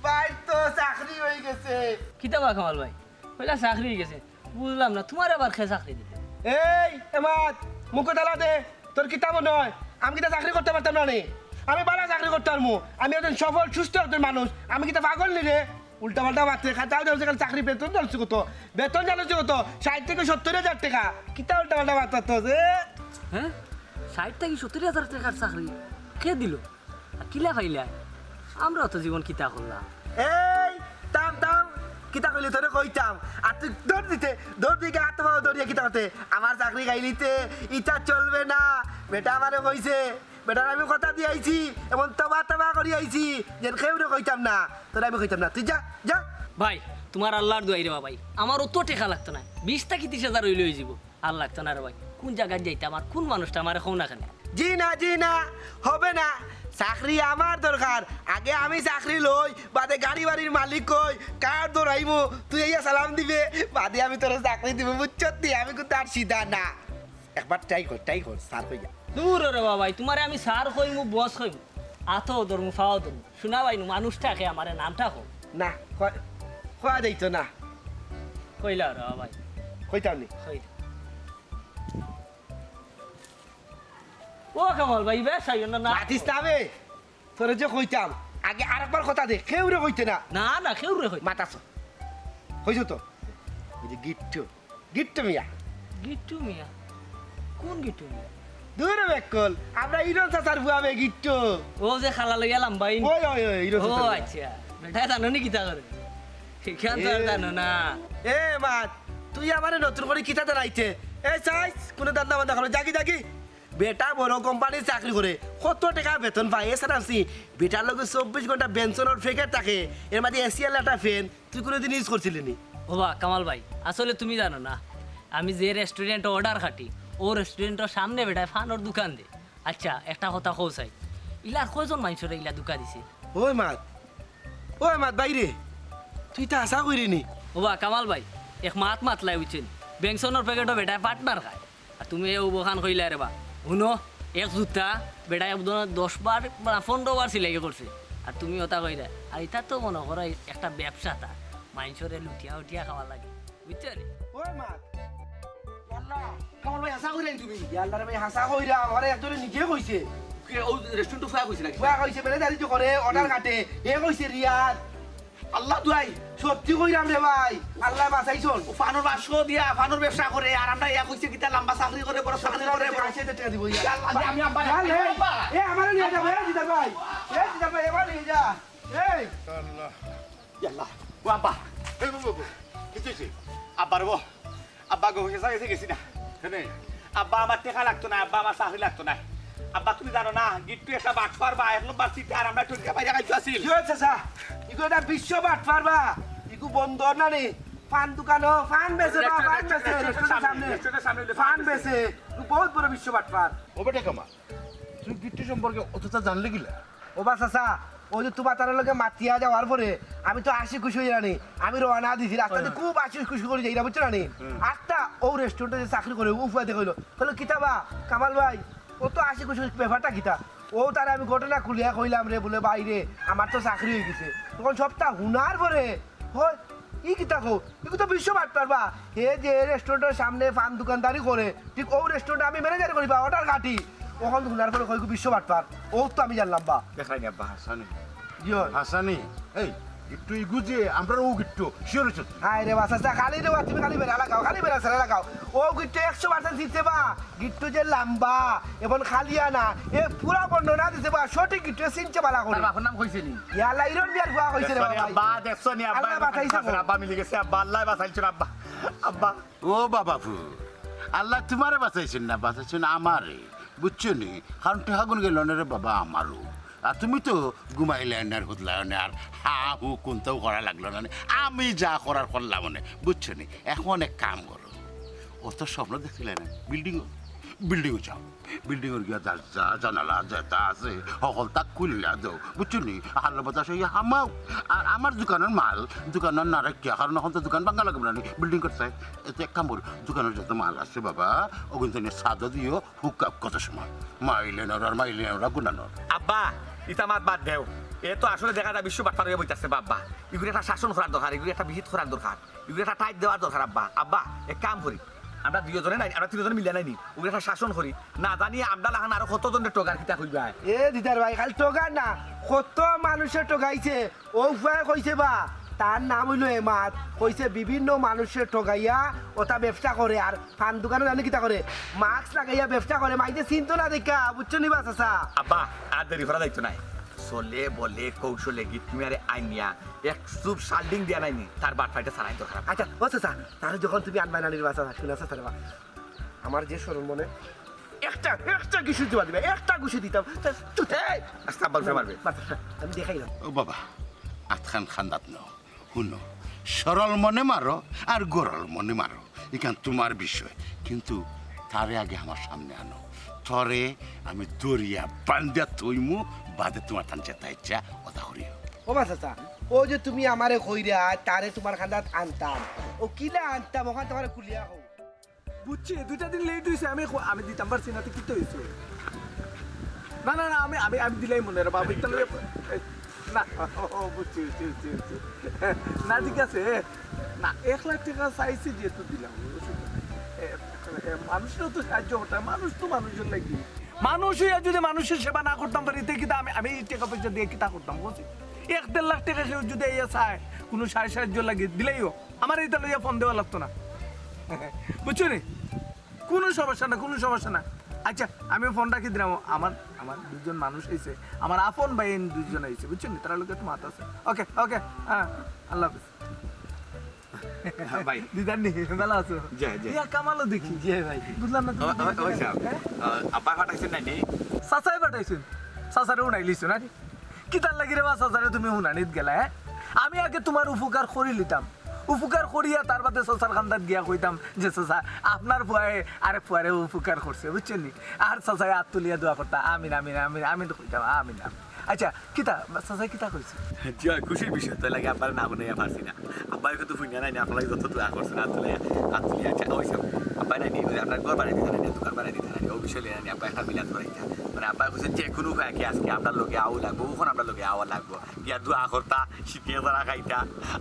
E: ভাই তো চাকরি হয়ে গেছে
G: কিতাবা কামাল ভাই কইলা চাকরি হয়ে গেছে বুঝলাম না তোমার আবার খেয়ে চাকরি দিতে
E: এই এমাত মুখে তালা দে তোর কিতাব নয় আমি কিতা চাকরি করতে পারতাম না রে আমি বালা চাকরি করতাম আমি একজন সফল সুস্থ একজন মানুষ আমি কিতা পাগল নি রে উল্টা পাল্টা মাত্রে খাতাও দেওয়া সেখানে চাকরি বেতন জানছি কত বেতন জানছি কত 60 থেকে 70,000 টাকা কিতা উল্টা পাল্টা মাত্রা যে
G: হ্যাঁ 60 থেকে 70,000 টাকার চাকরি কে দিল আর কিলা পাইলা আমরাও তো জীবন কিতা করলাম
E: এই তাম তাম কিতা কইলি তোরে কইতাম আর তুই দৌড় দিকে আত্মভাব দৌড়িয়ে কিতা করতে আমার চাকরি গাইলিতে ইচ্ছা চলবে না বেটা আমারে কইছে বেটার আমি কথা দিয়ে আইছি এমন তবা করি আইছি যে কেউরে কইতাম না তোর আমি কইতাম না তুই যা যা
G: ভাই তোমার আল্লাহর দোয়াই রে ভাই আমার অত টাকা লাগতো না 20 থেকে 30,000 হইলে হয়ে যাব আর লাগতো না রে ভাই কোন জায়গায় যাইতে আমার কোন মানুষটা আমার এখন না খানে
E: জি না হবে না চাকরি আমার দরকার আগে আমি চাকরি লই বাদে গাড়ি বাড়ির মালিক কই কার দৌড়াইমু তুই ইয়া সালাম দিবে বাদে আমি তোর চাকরি দিব বুঝছতি আমি কিন্তু আর সিধা না একবার ট্রাই কর স্যার কইয়া
G: দূর রে ভাই তোমারে আমি সার কইমু বস কইমু আতো ধরমু ফাও ধরমু শোনা ভাইনু মানুষটাকে আমারে নামটা কো
E: না খোয়া যাইতো না
G: কইলা রে ভাই
E: কইতাম নি
G: কই ও কামাল ভাই বেশ আইও না না
E: মাতিস নাবে তোরে যে কইতাম আগে আরেকবার কথা দে কেউরে কইতে না
G: না না কেউ রে কই
E: মাতাছ কইছো তো ওই যে গিট্টু মিয়া
G: গিট্টু মিয়া কোন গিট্টু মিয়া
E: দূরে বেকল আমরা ইরন চাচার বুয়াবে গিট্টু
G: ও যে খালা লইয়া লাম্বাই
E: ওই ইরন
G: ও
E: চাচা
G: আচ্ছা বেটা জানো নি কিতা করে শিখান তো আর জানো না
E: এ মাত তুই আমারে নতুন করে কিতা দাঁড়াইছে এ চাইস কোন দাদা বান্দা করো জাগি বেটা বড় কোম্পানির চাকরি করে কত টাকা বেতন পায় এছাড়া আছি বেটার লগে 24 ঘন্টা বেনসনের ফেকেট থাকে এর মাঝে এসিয়াল একটা ফ্যান তুই কোনোদিন ইউজ করছিলি নি
G: ওবা কামাল ভাই আসলে তুমি জানো না আমি যে রেস্টুরেন্টে অর্ডার খাটি ও রেস্টুরেন্টের সামনে বেটায় ফানোর দোকান দে আচ্ছা একটা কথা কৌসাই ইলার কয়জন মানুষের ইলা দোকান দিছে
E: ওই মাত বাইরে তুই তা আশা করি নি
G: ওবা কামাল ভাই এক মাত লাই উঠছেন বেংসনের প্যাকেটও বেটায় পার্টনার খায় আর তুমি এই ওখান কইলা রে বা শুনো এক জুতা বেটায় 10 বার বা 15 বার সিলাই করছে আর তুমি ওটা কইরা আর এটা তো মনে করো একটা ব্যবসা তা মানুষের লুটিয়া খাওয়া লাগে বুঝছো রে
E: ওই মাত আল্লাহ কামাল ভাই হাসা কইরা তুমি আল্লাহর ভাই হাসা কইরা আমারে একজনে নিজে কইছে
F: ও রেস্টুরেন্ট ফুয়া কইছে নাকি
E: বুয়া কইছে বেলে দাঁড়িয়ে করে অর্ডার কাটে এ কইছে রিয়াদ
F: আল্লাহ দুয়াই
E: সত্যি কইরাম রে ভাই আল্লাহ বাঁচাইছন
F: ও ফানোর বাক্স দিয়া ফানোর ব্যবসা করে আর আমরা ইয়া কইছে কিতা লম্বা চাকরি করে বড় চাকরি করে
E: টাকা দিব ইয়া
F: আল্লাহ আমি আব্বা
E: এ আমারে নিয়ে যা ভাই দিদার ভাই এবার নিয়ে যা এই
D: আল্লাহ
F: আল্লাহ ও আব্বা
D: এই বাবু কিছু
F: আব্বা রে আব্বা গো গেছি না
D: কেনে
F: আব্বা আমার টাকা লাগতো না আব্বা আমার চাকরি লাগতো না আব্বা তুমি জানো না গিট্টু একটা বাক্স পারবা 1 নম্বর সিটে আর আমরা টুলকা বাইরে খাইছো আসিল
E: কি হচ্ছে স্যার ইগো এটা বিশ্ব বাট পারবা ইগো বন্ধ না নি পান দোকানো পান বেচে না পান বেচে রেস্টুরেন্টের সামনে
F: রেস্টুরেন্টের সামনে
E: পান বেচে বহুত বড় বিশ্ব বাট পার
D: ও বেটা কামা তুই গিট্টু সম্পর্কে অতটা জানলে গিলা
E: ও বা চাচা ওই যে তোমার তার লগে মাতিয়া যাওয়ার পরে আমি তো আসি খুশি হয়ে জানি আমি রওনা দিছি রাস্তাতে খুব আসি খুশি করে যাই না বুঝছো না আটটা ও রেস্টুরেন্টে যে চাকরি করে উফাতে কইলো বললো কিতাবা কামাল ভাই ও তো আসি খুশি ব্যাপারটা কিতা ও তারা আমি ঘটনা খুলিয়া কইলাম রে বলে বাইরে আমার তো চাকরি হয়ে গেছে তখন সবটা হুনার পরে হয় ই কিতা কো এগুলো তো বিশ্ব বাট পারবা এ যে রেস্টুরেন্টের সামনে পান দোকানদারি করে ঠিক ও রেস্টুরেন্টে আমি ম্যানেজার করিবা অর্ডার কাটি ওখান হুনার পরে কই বিশ্ব বাট পার ও তো আমি জানলাম বা
F: দেখাইনি আব্বা
D: হাসানি
E: জিও
D: হাসানি এই গিট্টু ইগুজে আমরা ও গিট্টু শিওর হচ্ছে
E: হাই রে বাসা খালি রে তুমি খালি বেড়া লাগাও খালি বেড়া সারা লাগাও ও গিট্টু 100% দিতে বা গিট্টু যে লম্বা এবং খালিয়া না এ পুরা বর্ণনা দিতে বা সঠিক গিট্টু সিনচে বালা করে
F: তার বাপের নাম কইছে নি
E: ইয়ালা ইরন বিয়ার ফুয়া কইছে রে
F: আব্বা দেখছো নি আব্বা
E: আল্লাহ বাঁচাইছে গো।
F: আব্বা মিলে গেছে আব্বা আল্লাহ বাঁচাইছেন আব্বা আব্বা
D: ও বাবাপু আল্লাহ তোমারে বাঁচাইছেন না বাঁচাইছেন আমারে বুঝছো নি কারণ টেহাগুন গেল রে বাবা আমারও আর তুমি তো ঘুমাইলে আর হুদলায়নে আর হা হু কোনটাও করা লাগলো না আমি যা করার করলাম মানে বুঝছো নি এখন এক কাম করো অত স্বপ্ন দেখছিলে না বিল্ডিংও যাও বিল্ডিংয়ের গিয়া যা জানালা যেটা আছে সকল তাক খুলিলা দাও বুঝছো নি হাল্লা বাতাস হইয়া হামাও আর আমার দোকানের মাল দোকানের না রাখিয়া কারণ এখন তো দোকান ভাঙা লাগবে না বিল্ডিং করতে এতে এক কাম করো দোকানের যত মাল আছে বাবা ওগুলো তুমি সাদা দিও হুক কত সময় মাইলেনর আর মাইলেনরা গুনানোর
F: আব্বা ইতা মাত বাদ দেও এ তো আসলে দেখা যায় বিশ্ব বাটপার হয়ে বইতাছে বাবা এগুলো একটা শাসন করার দরকার এগুলো একটা বিহিত করার দরকার এগুলো একটা টাইট দেওয়ার দরকার আব্বা আব্বা এক কাম করি আমরা দুজনে নাই আমরা তিনজনে মিলে নাইনি ওগুলো একটা শাসন করি না জানি আমরা লাগান আরো কতজনের টোকার কিতা হইবা
E: এ দিদার ভাই খালি টোকা না কত মানুষের টোকাইছে ও ফুয়া কইছে বা তার নাম হইলো এমাত কইছে বিভিন্ন মানুষের ঠগাইয়া ওটা ব্যবসা করে আর পান দোকানে জানি কিতা করে মাস্ক লাগাইয়া ব্যবসা করে মাইতে চিন্তা না দেখা বুঝছো নি বা চাচা
F: আব্বা আর দেরি করা দায়িত্ব নাই চলে বলে কৌশলে গীত তুমি আরে আইনিয়া এক চুপ শাল্ডিং দিয়া নাইনি তার বাট ফাইটা ছাড়াই তো খারাপ
E: আচ্ছা ও চাচা তাহলে যখন তুমি আনবাই নানির বাসা শুনে চাচা রে বা আমার যে সরল মনে একটা ঘুষি দিবা দিবে একটা ঘুষি দিতাম
F: আজকে আব্বা উঠে মারবে
E: আমি দেখাইলাম
D: ও বাবা আতখান খান্দাত ন শুনো সরল মনে মারো আর গরল মনে মারো এখান তোমার বিষয় কিন্তু তারে আগে আমার সামনে আনো তরে আমি দরিয়া বান্দিয়া থইমু বাদে তোমার থান চেতা ইচ্ছা ওটা করিও
E: ও বা চাচা ও যে তুমি আমারে কইরা তারে তোমার খান্দাত আনতাম ও কিলা আনতাম ওখান তোমার কুলিয়া হও
C: বুঝছি দুইটা দিন লেট হয়েছে আমি দিতাম পারছি না তো কি তো হয়েছে না না না আমি আমি আমি দিলাই মনে রে বাবা ইতালে না ও বুঝছি না ঠিক আছে না 1 লাখ টাকা চাইছি যেহেতু দিলাম মানুষেরও তো সাহায্য করতে মানুষ তো মানুষের লাগি মানুষ হইয়া যদি মানুষের সেবা না করতাম পারি তে কিন্তু আমি টাকা পয়সা দিয়ে কিতা করতাম বলছি 1-1.5 লাখ টাকা কেউ যদি ইয়া চায় কোনো সাহায্য লাগে দিলেইও আমার এইটা লইয়া ফোন দেওয়া লাগতো না বুঝছো নি কোনো সমস্যা না আচ্ছা আমি ফোন রাখি দিলাম আমার দুজন মানুষ হয়েছে আমার আপন ভাই দুজন হয়েছে বুঝছো নি তারা লোকের একটু মাথা আছে ওকে হ্যাঁ আল্লাহ হাফিজ
F: ভাই
C: দিদার নি ভালো আছো ইয়া কামালও দেখি ভাই বুঝলাম না
F: আব্বা ফাটাইছেন নাইনি
C: চাচাই পাঠাইছেন চাচারে উনাই লিছো না কি তার লাগি রে বা চাচারে তুমি উনানিত গেলা হ্যাঁ আমি আগে তোমার উপকার করি লিতাম উপকার করিয়া তার বাদে চাচার খান্দাত গিয়া কইতাম যে চাচা আপনার ফুয়ায় আরেক ফুয়ারে উপকার করছে বুঝছেন নি আর চাচায় হাত তুলিয়া দোয়া করতা আমিন আমি তো কইতাম আমিন আচ্ছা কিতা চাচাই কিতা কইছে
F: খুশির বিষয় তো লাগে আব্বার না মনে পারছি না আব্বাই কিন্তু ফুইনা নাই আপনার যত দোয়া করছেন হাত তুলে আচ্ছা ওইসব আব্বাই নাই আপনার ঘর বানাই দিতে নাই দোকান বানাই দিতে নাই ও বিষয় নিয়ে আব্বা একটা মিলাদ করাইতা মানে আব্বাই কইছে যে কোনো উপায় কি আজকে আপনার লোকে আও লাগবো ওখানে আপনার লোকে আওয়া লাগবো গিয়া দোয়া করতা শিখিয়ে তারা খাইতা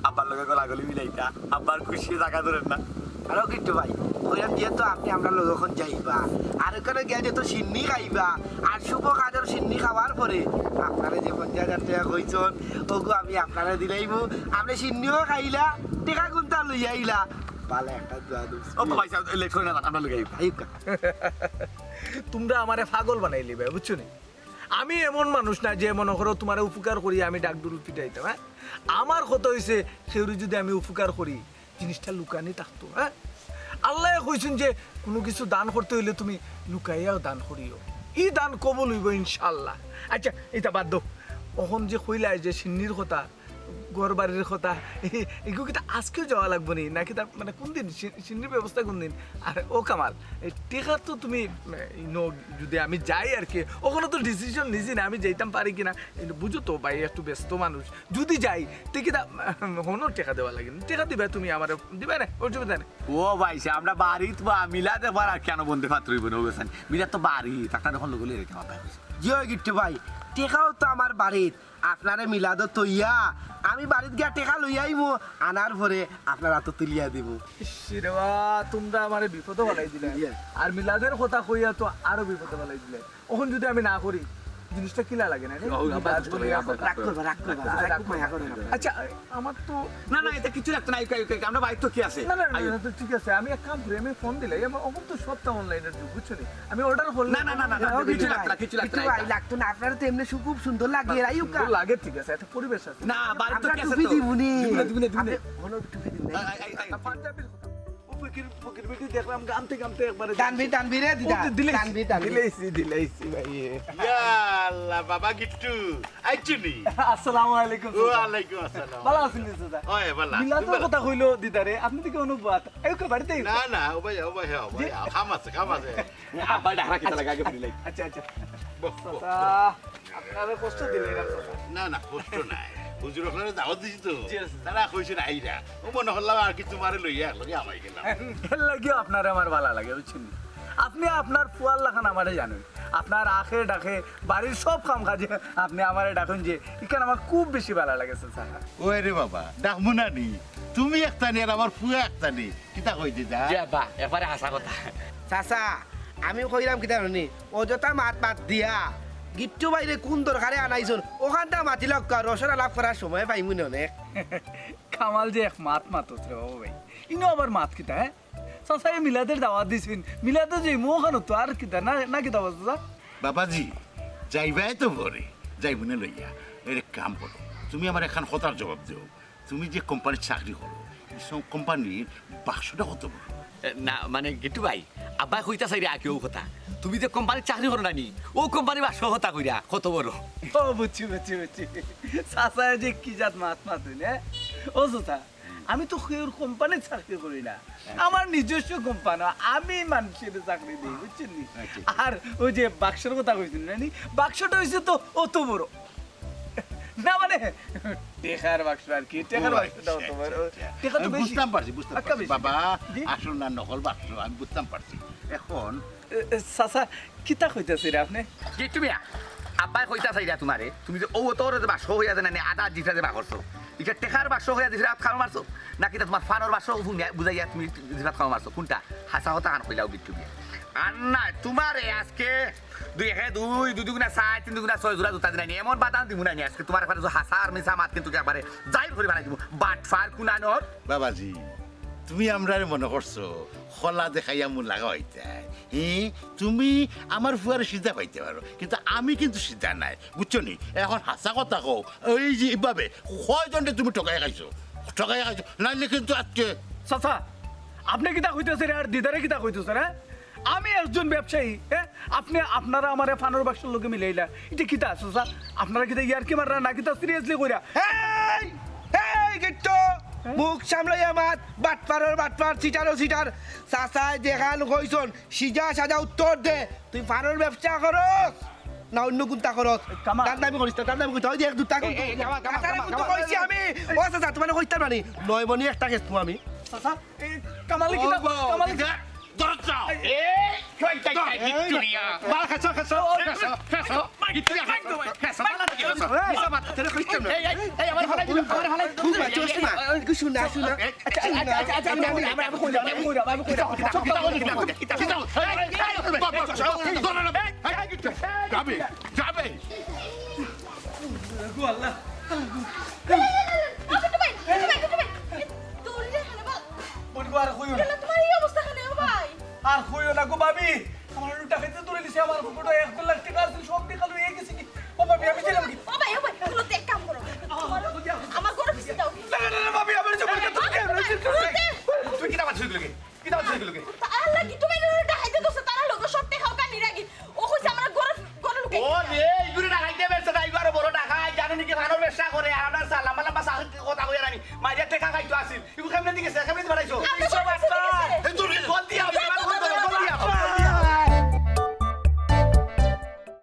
F: আব্বার লোকে গলাগলি মিলাইতা আব্বার খুশি টাকা ধরেন না
E: আরো কিন্তু ভাই ওইরকম যেহেতু আপনি আমরা লোক এখন যাইবা আর ওখানে গিয়ে যেহেতু সিন্নি খাইবা আর শুভ কাজের সিন্নি খাওয়ার পরে আপনারা যে 50,000 টাকা কইছেন ওগো আমি আপনারা দিলাইবো আপনি সিন্নিও খাইলা টেকা গুনতা লইয়া আইলা ভালো একটা দোয়া দিস
F: ও ভাই সাহেব লেট করে না আপনার লোকে
E: আইকা
C: তোমরা আমারে পাগল বানাই লিবে বুঝছো নি আমি এমন মানুষ না যে মনে করো তোমার উপকার করি আমি ডাক দূর পিটাইতাম হ্যাঁ আমার কথা হয়েছে সেউরি যদি আমি উপকার করি জিনিসটা লুকানি থাকতো হ্যাঁ আল্লাহ কইছেন যে কোনো কিছু দান করতে হইলে তুমি লুকাইয়াও দান করিও ই দান কবল হইব ইনশাল্লাহ আচ্ছা এটা বাদ দাও এখন যে কইলাই যে সিন্নির কথা ঘর বাড়ির কথা এগুলো কি আজকেও যাওয়া লাগবো নি নাকি তা মানে কোন দিন সিন্নির ব্যবস্থা কোন দিন আর ও কামাল এই টেকা তো তুমি যদি আমি যাই আর কি ওখানে তো ডিসিশন নিছি না আমি যাইতাম পারি কিনা বুঝো তো ভাই একটু ব্যস্ত মানুষ যদি যাই দেখি তা হনো টেকা দেওয়া লাগে টেকা দিবে তুমি আমার দিবে না অসুবিধা নেই
F: ও ভাই সে আমরা বাড়ি বা মিলাতে পারা কেন বন্ধে পাত্র হইব না ওবেছেন মিলা তো বাড়ি টাকা যখন লগলে রেখে মাথা
E: জিও গিট্টু ভাই টেকাও তো আমার বাড়িত আপনারে মিলাদ তৈয়া আমি বাড়িত গিয়া টেকা লই আইমু আনার পরে আপনারা তো তুলিয়া দিব
C: শিরবা তোমরা আমারে বিপদে ফেলাই দিলে আর মিলাদের কথা কইয়া তো আরো বিপদে ফেলাই দিলে ওখান যদি আমি না করি জিনিসটা কিলা লাগে না আচ্ছা আমার তো
F: না না এটা কিছু লাগতো না আমরা বাইক তো কি আছে
C: না না না ঠিক আছে আমি এক কাম করি আমি ফোন দিলাই আমার ওখান তো সবটা অনলাইনের যুগ বুঝছো নি আমি অর্ডার করলাম
F: না না না না কিছু লাগতো না কিছু লাগতো
E: ভাই লাগতো না আপনারা তো এমনি খুব সুন্দর লাগে আইউকা
C: লাগে ঠিক আছে একটা পরিবেশ আছে
F: না বাড়ি তো কি আছে
E: টুপি
F: তো
E: দিবুনি
F: দিবুনে
E: হলো টুপি দিবুনি
C: পাঞ্জাবির ফকির বেটি দেখলাম গামতে গামতে একবারে
E: টানবি রে দিদা টানবি
C: দিলাইছি ভাই
D: আল্লাহ বাবা গিট্টু আইছুনি
C: আসসালামু আলাইকুম
D: ওয়ালাইকুম আসসালাম
C: ভালো আছেন দাদা
D: ওই বালা
C: মিলাদের কথা কইলো দিদারে আপনি থেকে অনুবাদ এই কে বাড়িতে
D: না না ও ভাই খাম আছে
F: আব্বা ডাকরা কি লাগা আগে ফিরে
C: আচ্ছা আচ্ছা
D: বহ, বহ, বহ।
C: আপনারা কষ্ট দিলেন
D: না না কষ্ট নাই হুজুর আপনারা দাওয়াত দিছি তো
C: জি আছে।
D: তারা কইছেন আইরা ও মনে হল্লাম আর কি তোমারে লইয়া লগে আমাই গেলাম
C: লাগিও আপনার আমার ভালো লাগে বুঝছেন আপনি আপনার ফুয়াল লাখান আমারে জানেন আপনার আখে ডাকে বাড়ির সব কাম কাজে আপনি আমারে ডাকেন যে এখানে আমার খুব বেশি ভালো লাগেছে স্যার
D: ওই রে বাবা ডাকমু না নি তুমি একটা নি আর আমার ফুয়া একটা নি কিতা কই দিদা
F: আব্বা একবারে হাসা কথা
E: চাচা আমি কইরাম কিতা জানি অযথা মাত দিয়া গিট্টু বাইরে কোন দরকারে আনাইছুন ওখানটা মাতি লক রসনা লাভ করার সময় পাইমু অনেক
C: কামাল যে এক মাত হচ্ছে বাবু ভাই ইনো আবার মাত কিতা হ্যাঁ চাচাই মিলাদের দাওয়াত দিছেন মিলাতে যে মোখানো তো আর কিতা না কিতা বাবা
D: বাবাজি যাইবাই তো ভরে যাইব না লইয়া এর কাম করো তুমি আমার এখন কথার জবাব দিও তুমি যে কোম্পানির চাকরি করো সব কোম্পানির বাক্সটা কত বড়
F: না মানে গিট্টু ভাই আব্বা কইতা চাই রে কেউ কথা তুমি যে কোম্পানির চাকরি করো না নি ও কোম্পানি বা সহতা কইরা কত বড়
C: ও বুঝছি চাচা যে কি জাত মাত হইলে ও জোতা আমি তো কেউর কোম্পানির চাকরি করি না আমার নিজস্ব কোম্পানি আমি মানুষের চাকরি দিই বুঝছেন নি আর ওই যে বাক্সের কথা কইছেন না নি বাক্সটা হইছে তো অত বড় না মানে টেকার বাক্স আর কি টেকার বাক্সটা অত বড় টেকা তো বেশি
D: বুঝতাম পারছি
C: আচ্ছা, বেশি।
D: বাবা
C: জি?
D: আসল না নকল বাক্স আমি বুঝতাম পারছি এখন
C: চাচা কিতা কইতাছে রে আপনি
F: গিট্টু মিয়া আব্বাই কইতা চাই রে তোমারে তুমি যে ও তোর যে বাক্স হইয়া দেন না আদা জিটা যে বাকরছো এটা টেকার বাক্স হইয়া দিছে রাত খাও মারছো নাকি তোমার ফানোর বাক্স বুঝাইয়া তুমি রাত খাও মারছো কোনটা হাসা হতা কান কইলাও গিট্টু মিয়া আর না তোমারে আজকে দুই দুগুণা 4 3 দুগুণা 6 জোড়া জুতা দিনাই এমন বাদাম দিমু না আজকে তোমার কাছে হাসা আর মিছা মাত কিন্তু একবারে জাহির করে বানাই দিমু বাট ফার কুনানোর
D: বাবাজি তুমি আমরারে মনে করছো খলা দেখাইয়া মন লাগা হইতে তুমি আমার ফুয়ারে সিদ্ধা পাইতে পারো কিন্তু আমি কিন্তু সিদ্ধা নাই বুঝছো নি এখন হাসা কথা কও এই যে এভাবে কয়জনকে তুমি ঠকাই খাইছো নাইলে কিন্তু আজকে
C: চাচা আপনি কিতা কইতেছেন আর দিদারে কিতা কইতেছেন হ্যাঁ আমি একজন ব্যবসায়ী হ্যাঁ আপনারা আমার ফানোর বাক্সের লোকে মিলাইলা এটা কিতা চাচা আপনারা কিতা ইয়ার কি মাররা না কিতা সিরিয়াসলি কইরা
E: এই এই গিট্টু মুখ সামলাইয়া মাত বাটপার সিটার চাচাই দেখান কইছন সিজা সাজা উত্তর দে তুই ফানোর ব্যবসা করস না অন্য কোনটা করস
C: কামা।
E: তার নামে করিস তার নামে কইতে হয় যে এক দুটা কিন্তু কইছি আমি ও চাচা তোমার কইতে পারি 9 মনি একটা কেসু আমি
C: চাচা এই কামালে কিতা কামালে
E: শুনা
D: যাবে যাবে
C: আল্লাহ বলবো আর কইও না আর কইও না গো ভাবি আমার টাকা দিতে তুলে দিছে আমার ফুটো 1 লাখ টাকা আছে সব টাকা লইয়ে গেছে কি ও ভাবি আমি ছিলাম কি না ভাবি আমার যে বলকে
F: তুই কিটা বাচ্চা গুলোকে কিটা বাচ্চা গুলোকে ও রে ইগুরি টাকাইতে বেরছে না ইগুরে বড় টাকা জানো নাকি ভালো ব্যবসা করে আর আপনার লম্বা লম্বা জানি মাইরা টেকা খাইতো আছিল ইগু কেমনে দিকে কেমনে বাড়াইছো
A: আপনি